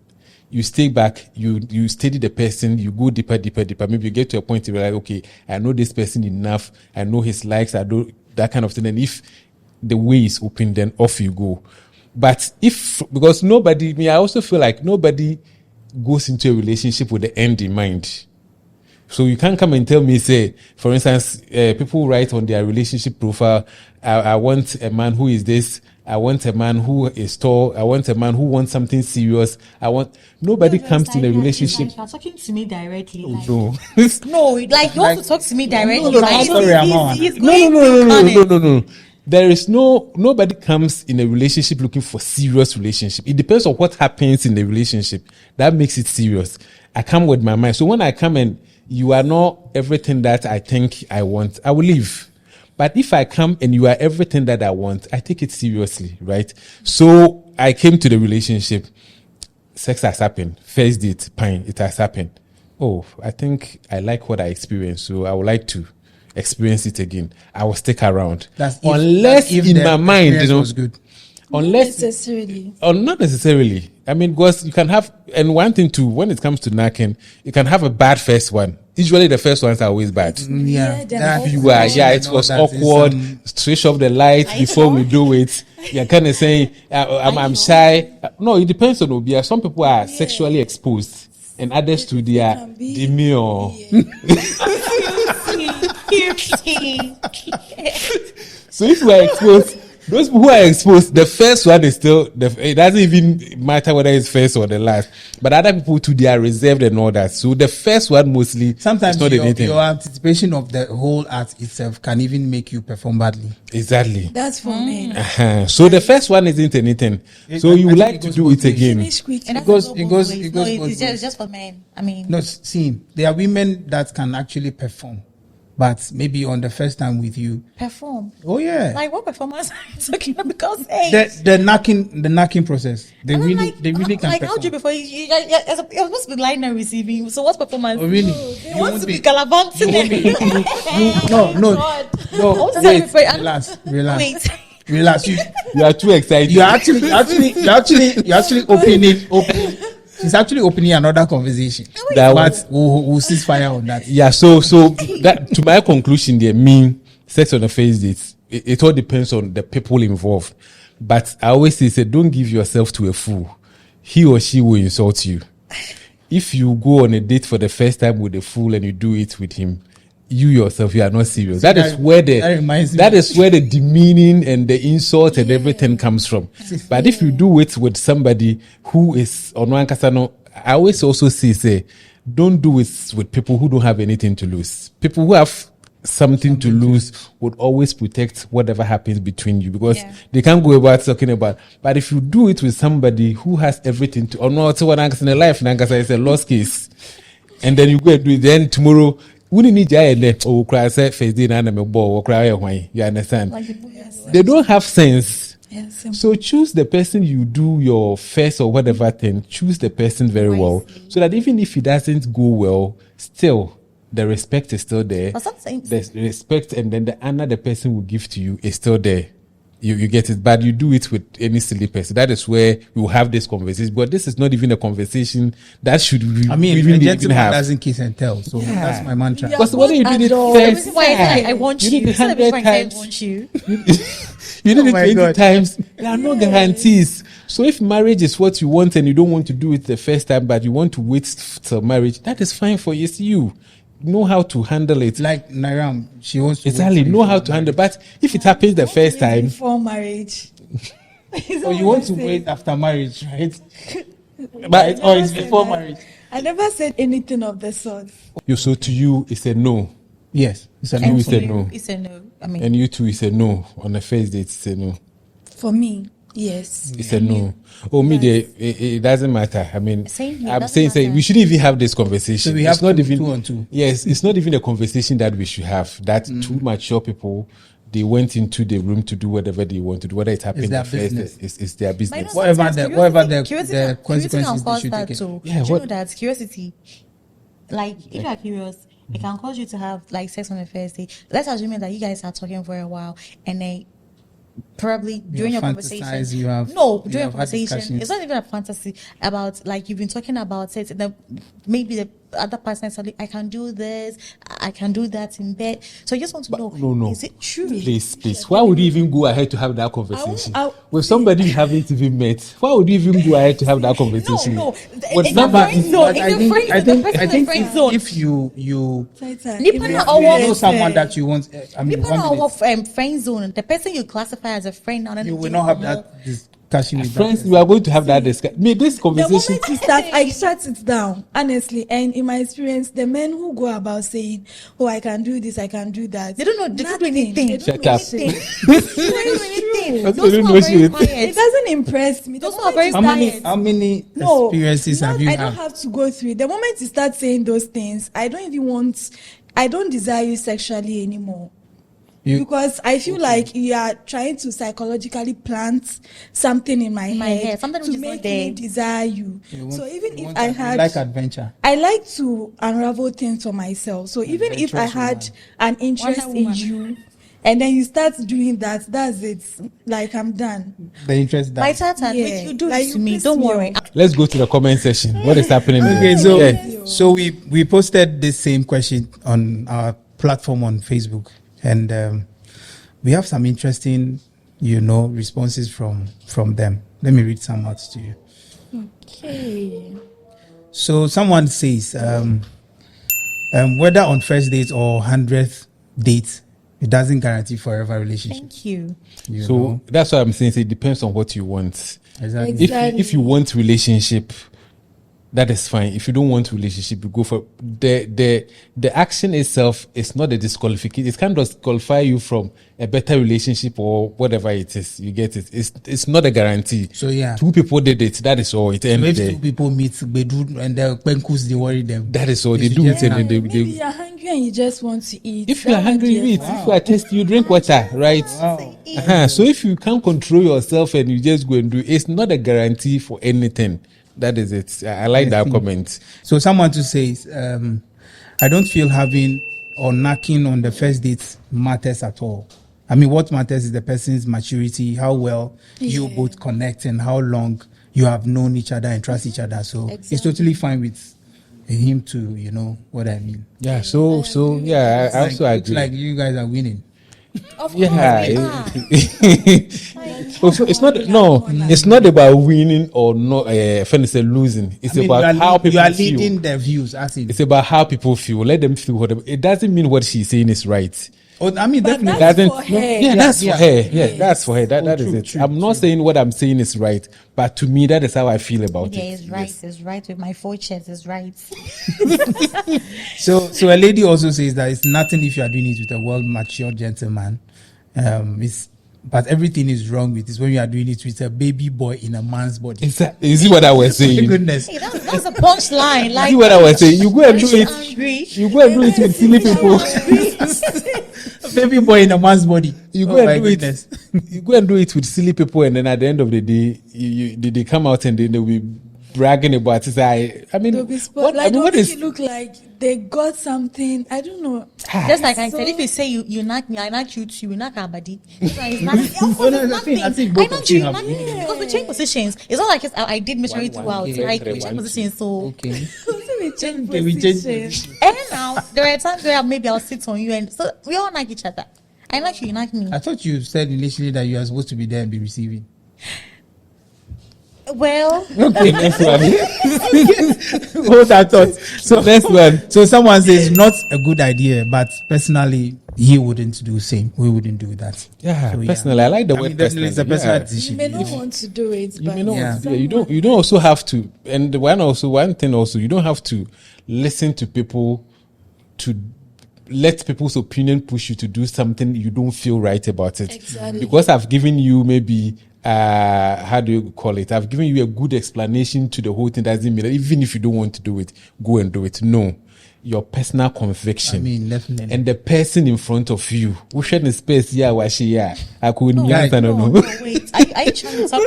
You stay back, you study the person, you go deeper. Maybe you get to a point where you're like, okay, I know this person enough, I know his likes, I do that kind of thing. And if the way is open, then off you go. But because I also feel like nobody goes into a relationship with the end in mind. So you can't come and tell me, say, for instance, people write on their relationship profile, I want a man who is this, I want a man who is tall, I want a man who wants something serious. Nobody comes in a relationship. Like you're talking to me directly. Like, No. no, like you want to talk to me directly. No. Like, he's No. There is nobody comes in a relationship looking for serious relationship. It depends on what happens in the relationship. That makes it serious. I come with my mind. So when I come and you are not everything that I think I want, I will leave. But if I come and you are everything that I want, I take it seriously, right? So I came to the relationship. Sex has happened. First date, fine, it has happened. Oh, I think I like what I experienced, so I would like to experience it again. I will stick around. Unless in my mind, was good. Unless necessarily. Or not necessarily. I mean, because you can have, and one thing too, when it comes to knacking, you can have a bad first one. Usually the first ones are always bad. It was awkward. Switch off the light before we do it. You're kind of saying, I'm shy. No, it depends on Obia. Some people are sexually exposed and others to their demure. So if we are exposed, those people who are exposed, the first one is still, it doesn't even matter whether it's first or the last. But other people too, they are reserved and all that. So the first one mostly, sometimes is not anything. Your anticipation of the whole act itself can even make you perform badly. Exactly. That's for me. So the first one isn't anything. So you would like to do it again. It goes it's just for men. I mean, no, see, there are women that can actually perform. But maybe on the first time with you, perform. Oh yeah. Like what performance are you talking about? Because hey, the knocking process. They really can. Like perform. how do you before you're supposed to be line and receiving. So what's performance? Oh really? They want to be galavanting. No. Relax. Wait. Relax. You are too excited. You're actually opening. She's actually opening another conversation. But we'll cease fire on that. Yeah, so that to my conclusion there, sex on the first date, it all depends on the people involved. But I always say, don't give yourself to a fool. He or she will insult you. If you go on a date for the first time with a fool and you do it with him, you yourself, you are not serious. That is where the demeaning and the insult and everything comes from. But if you do it with somebody who is on one casano, I always also say, don't do it with people who don't have anything to lose. People who have something to lose would always protect whatever happens between you, because they can't go about talking about. But if you do it with somebody who has everything to, or not, what in a life, it's a lost case. And then you go and do it, then tomorrow, Wouldn't need or cry say face dinner and a ball or cry away. You understand? Like, They don't have sense. Yes. So choose the person you do your first or whatever thing. Choose the person very well, so that even if it doesn't go well, still the respect is still there. But sometimes The respect and then the honor the person will give to you is still there. You get it, but you do it with any silly person. That is where we will have this conversation. But this is not even a conversation that should we I mean, really a even gentleman have. doesn't kiss and tell. So that's my mantra. Yeah. Because what you did it At all. the first, reason why I said I want You you. did it It's not the 100 reason why I said I times. want you. you did Oh it my 20 God. times. There are no guarantees. So if marriage is what you want and you don't want to do it the first time, but you want to wait till marriage, that is fine for you. It's you. Know how to handle it. Like Nayram, she wants to Exactly. Know how to handle. But if it happens the first time, Before marriage. Or you want to wait after marriage, right? but Or it's before marriage. I never said anything of the sort. you so to you it's a no, Yes, it's a And no we for said me. no. It's a no. I mean, and you too it's a no. On the first date it's a no. For me, yes. It's a no. Oh, me, it doesn't matter. I mean, Same here, I'm doesn't saying matter. we shouldn't even have this conversation. So we have it's not two- even 2-on-2. Yes, it's not even a conversation that we should have. That two mature people, they went into the room to do whatever they want to do. Whether it happened It's their the first, business. it's their but you business. know, Whatever sometimes the- curiosity- whatever the curiosity consequences can they cause should that take it. too. Yeah, Do you what- know that curiosity, like if you're curious, it can cause you to have like sex on the first day. Let's assume that you guys are talking for a while and then probably during your fantasize, conversation, you have- no, you during your have had conversation, discussions. it's not even a fantasy about like you've been talking about it, and then maybe the other person is telling, I can do this, I can do that in bed. So you just want to know, No. is it true? Please. Why would you even go ahead to have that conversation I- with somebody you haven't even met? Why would you even go ahead to have that conversation? No. With It's somebody- a friend zone. But It's I a think, friend I zone. think, The person I in the think friend zone. if you Nipa na If owo- you know someone that you want, I mean, People one are minute, friend zone. The person you classify as a friend now, then you will not have that discussion with Friends, that we are going to have that discussion. Me, this The conversation. moment you start, I shut it down, honestly. And in my experience, the men who go about saying, "Oh, I can do this, I can do that," They don't know. They don't do Nothing. anything. They don't Shut know up. anything. They don't do anything. That's Those what who you are know very shit. It quiet. doesn't impress me. The Those who are moment very you How many quiet. experiences have you I don't had? have to go through it. The moment you start saying those things, I don't desire you sexually anymore. Because I feel like you are trying to psychologically plant something in my head something which to is not make there. me desire you. You want- So even you if want I you had like adventure. I like to unravel things for myself. So even if I Adventurous had woman. an interest Wonder in Woman. you, and then you start doing that, that's it. Like I'm done. The interest My that. tata, Yeah. wait, you do Like, this to you me. piss Don't me worry. off. Let's go to the comment section. What is happening Okay, there? so we posted the same question on our platform on Facebook, and we have some interesting, responses from them. Let me read some out to you. Okay. So someone says, whether on first date or 100th date, it doesn't guarantee forever relationship. Thank you. you So know? that's what I'm saying. It depends on what you want. Exactly. If you want relationship, that is fine. If you don't want relationship, you go for the action itself is not a disqualification. It can disqualify you from a better relationship or whatever it is. You get it. It's not a guarantee. So, yeah. Two people did it. That is all. It So ends if there. two people meet, they do, and the penkus, they worry them. That is all. They should do it just and not- then they Maybe you're hungry and you just want to eat. if you are That hungry, might you be eat. fine. If you are thirsty, you drink water, right? Wow. So if you can't control yourself and you just go and do it, it's not a guarantee for anything. That is it. I like that comment. So someone to say, I don't feel having or knocking on the first date matters at all. I mean, what matters is the person's maturity, how well you both connect, and how long you have known each other and trust each other. So it's totally fine with him to, what I mean. Yeah. So yeah, I also It's agree. like you guys are winning. Of Yeah, course we are. So it's not about winning or not. When it's a losing, it's I mean, about how people you are feel. leading the views, as in. It's about how people feel. Let them feel whatever. It doesn't mean what she's saying is right. Oh, I mean, But definitely. that's Doesn't. for her. Yeah, that's Yeah. for her. Yeah, that's for her. That true, is it. true, I'm not saying what I'm saying is right, but to me, that is how I feel about Yeah, it. it's right. Yes. It's right with my 4 chest. It's right. So a lady also says that it's nothing if you are doing it with a well-matured gentleman. It's But everything is wrong with this when you are doing it with a baby boy in a man's body. Is it what I was saying? Goodness. Hey, that's a punchline. Like, See what I was saying? You go and do Angry. it. You go and do it with silly people. A baby boy in a man's body. You go and do it. You go and do it with silly people, and then at the end of the day, they come out and then they will be bragging about it. I mean, They'll be what, I mean, what make is? it look like they got something? I don't know. just like I said, if you say you knock me, I knock you too. You knock our body. It's nothing. I think both knock of you, you you have- knock me because we change positions. It's not like I did measure it too out. okay, Like okay, we change 1, 2. positions. So Okay. We change Okay, we change positions. and now there are times where maybe I'll sit on you, and so we all knock each other. I knock you knock me. I thought you said initially that you are supposed to be there and be receiving. Well, Okay, next one. Hold that thought. So Next one. So someone says not a good idea, but personally he wouldn't do same. We wouldn't do that. Yeah, So, personally, I like the I word mean, definitely it's a personal Yeah. You decision. may not want to do it, You but may not Yeah. want to do it. You don't also have to, and one thing also, you don't have to listen to people to let people's opinion push you to do something you don't feel right about it. Exactly. Because I've given you maybe how do you call it? I've given you a good explanation to the whole thing. Doesn't mean that even if you don't want to do it, go and do it. No. Your personal conviction. I mean, definitely. And the person in front of you. Who shared the space? Yeah, was she? Yeah. I couldn't Guys, I don't know. no, wait. Are you trying to talk?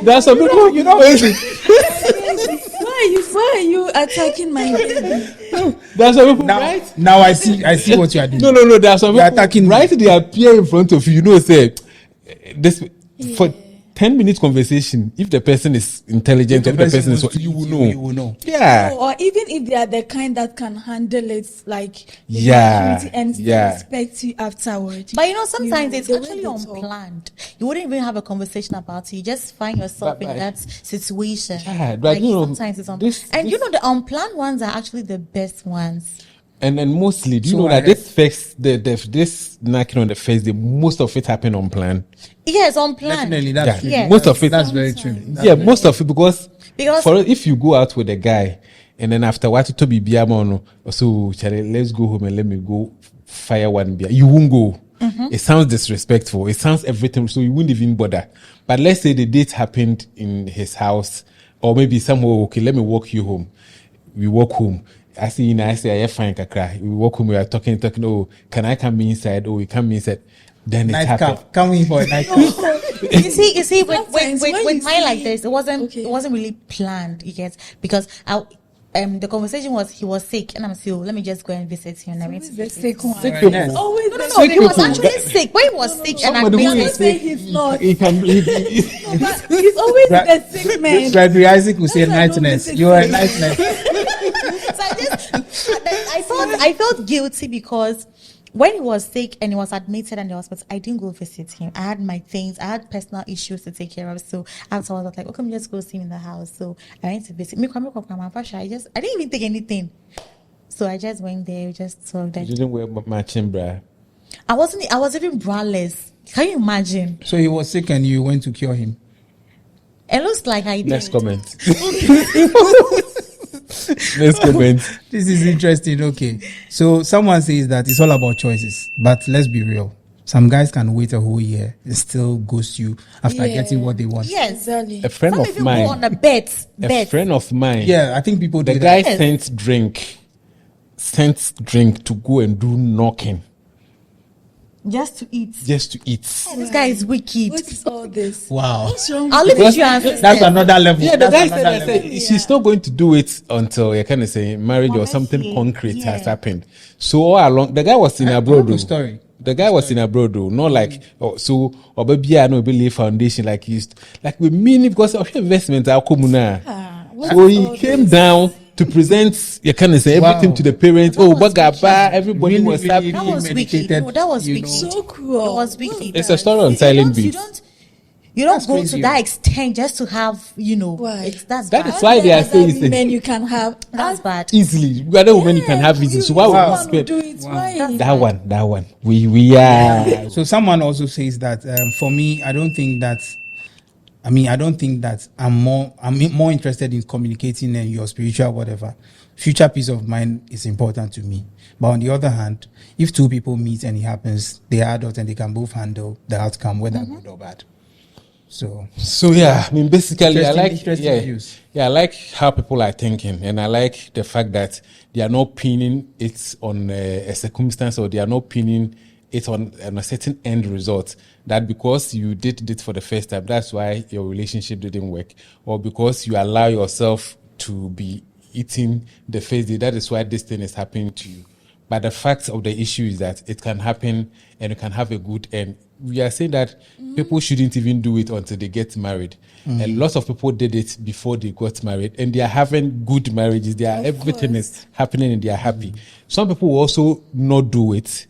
There are some people, you know. why are you attacking my baby? There are some people, now, right? now I see what you are doing. No. There are some You're people, attacking me. right? They appear in front of you. You know, say this for 10 minutes conversation. If the person is intelligent, or if the person is, wants to you eat will you, know. you will know. Yeah. Or even if they are the kind that can handle it, like with Yeah, maturity and still yeah. respect you afterward. But sometimes You know, it's the way actually they talk. unplanned. You wouldn't even have a conversation about it. You just find yourself But- in that situation. Yeah, but like you know, sometimes it's this- the unplanned ones are actually the best ones. And then mostly, do you So know I that this knocking on the face, most of it happen on plan. Yes, unplanned. Definitely, that's Yeah. true. Yes. Most of it. That's very true. That's Yeah, very most of it because Because- for if you go out with a guy and then after what to be biamono, so Charlie, let's go home and let me go fire one beer. You won't go. It sounds disrespectful. It sounds everything, so you wouldn't even bother. But let's say the date happened in his house, or maybe somewhere. Okay, let me walk you home. We walk home. I say, I fine, kakra. We walk home. We are talking. Oh, can I come inside? Oh, we come inside. Then it happened. Nightcap. Come in for a nightcap. You see, with Sometimes when mine you like see- this, it wasn't Okay. really planned. You get because the conversation was he was sick, and I'm still let me just go and visit him. And I went to The visit sick him. one. Sick people. Always No, the he sick was one. actually sick. When he was sick, and I Somebody who I'm is not visited. saying sick, he's not. he can. But he's always the sick man. Rabbi Isaac will say That's why I don't nightness. visit You are a him. nightness. So I felt guilty because when he was sick and he was admitted in the hospital, I didn't go visit him. I had my things, I had personal issues to take care of. So afterwards, I was like, okay, just go see him in the house. So I went to visit. I didn't even take anything. So I just went there, just talked. You didn't wear matching bra. I was even braless. Can you imagine? So he was sick and you went to cure him. It looks like I did. Next comment. Next comment. This is interesting. Okay. So someone says that it's all about choices, but let's be real. Some guys can wait a whole year and still ghost you after Yeah. getting what they want. Yes. Exactly. A friend Some of people mine. go on a bet. A friend of mine. Yeah, I think people The do guy that. Yes. sent drink to go and do knocking Just to eat. just to eat. This guy is wicked. What is all this? Wow. What's wrong I'll with leave it Because to you and That's sister. another level. Yeah, the That's guy another said level. she's not going to do it until you kind of say marriage or Honestly, something concrete has yeah. happened. So all along, the guy was in abroad. Good though. story. The guy was in abroad, though. Not like so. Or maybe I know believe foundation like he's like we mean it because of investment. Our communal. what So is he all came this? down to present. You can say everything Wow. to the parents. That Oh, was bagaba. Everybody Really, was really, happy. That was wicked. meditated, No, that was you wicked. know. So cruel. It was wicked. It's a story on You silent don't- beats. You don't That's go crazy, to that oh. extent just to have, Why? that's That bad. is why they are saying Other women you can have. That's bad. Easily, other women you can have easy. So why would you you want to spend do it? Why? that one? We are. So someone also says that for me, I don't think that I mean, I don't think that I'm more interested in communicating and your spiritual whatever. Future peace of mind is important to me. But on the other hand, if two people meet and it happens, they are adults and they can both handle the outcome, whether good or bad. So yeah, I mean, basically, I like views. I like how people are thinking, and I like the fact that they are not pinning it on a circumstance, or they are not pinning it on a certain end result. That because you did it for the first time, that's why your relationship didn't work, or because you allow yourself to be eating the first day, that is why this thing is happening to you. But the fact of the issue is that it can happen and it can have a good end. We are saying that people shouldn't even do it until they get married. And lots of people did it before they got married, and they are having good marriages. Everything is happening and they are happy. Some people will also not do it,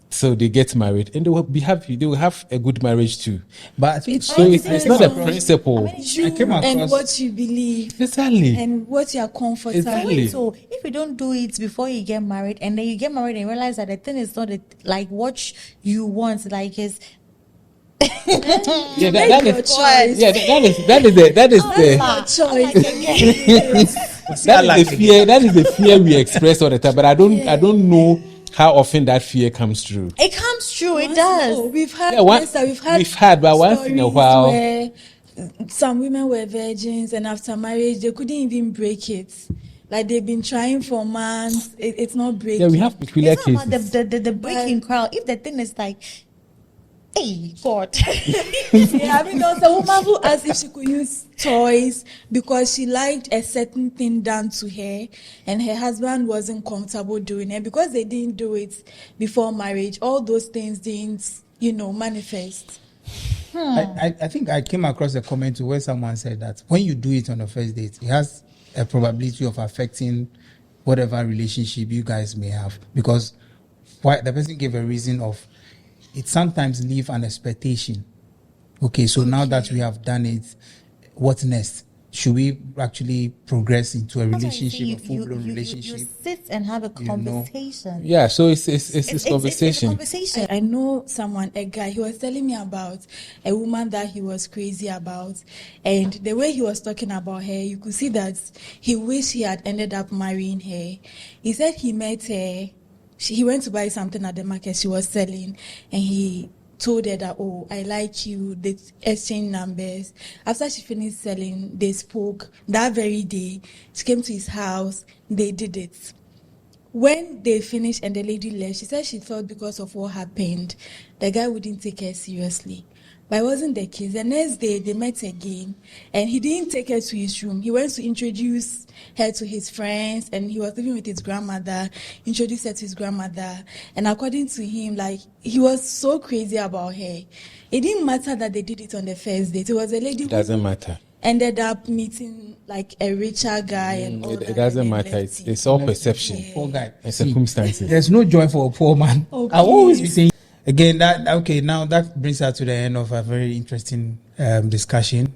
so they get married and they will be happy. They will have a good marriage too. But I think it's not a principle. And what you believe. Exactly. And what you are comfortable Exactly. So if you don't do it before you get married, and then you get married and realize that the thing is not like what you want, like is Yeah, Make that your is choice. yeah, that is the fear. That is the fear we express all the time. But I don't know how often that fear comes true. it comes true. It does. Oh, we've had but once in a stories while. where some women were virgins, and after marriage they couldn't even break it. Like they've been trying for months. It's not breaking. Yeah, we have peculiar It's not cases. about the breaking crowd. If the thing is like, hey, God. Yeah, I mean, there was a woman who asked if she could use toys because she liked a certain thing done to her, and her husband wasn't comfortable doing it because they didn't do it before marriage. All those things didn't, manifest. I think I came across a comment where someone said that when you do it on the first date, it has a probability of affecting whatever relationship you guys may have, because the person gave a reason of it sometimes leave an expectation. Okay, so now that we have done it, what next? Should we actually progress into a relationship, a full-blown relationship? You sit and have a conversation. Yeah, so it's It's conversation. a conversation. I know a guy, he was telling me about a woman that he was crazy about. And the way he was talking about her, you could see that he wished he had ended up marrying her. He said he met her. He went to buy something at the market she was selling, and he told her that, oh, I like you. They exchanged numbers. After she finished selling, they spoke. That very day, she came to his house. They did it. When they finished and the lady left, she said she thought because of what happened, the guy wouldn't take her seriously. But it wasn't the case. The next day, they met again, and he didn't take her to his room. He went to introduce her to his friends, and he was living with his grandmother, introduced her to his grandmother. And according to him, he was so crazy about her. It didn't matter that they did it on the first date. It was a lady It doesn't matter. ended up meeting a richer guy and all that. It doesn't and then matter. left him. It's all perception Poor guy. and circumstances. There's no joy for a poor man. Oh, I always be please. saying again now that brings us to the end of a very interesting discussion.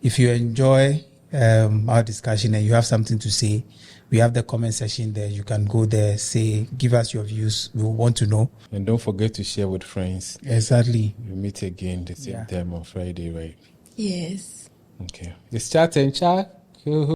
If you enjoy our discussion and you have something to say, we have the comment section there. You can go there, give us your views. We want to know. And don't forget to share with friends. Exactly. We meet again the same time on Friday, right? Yes. Okay. It's chat and chat.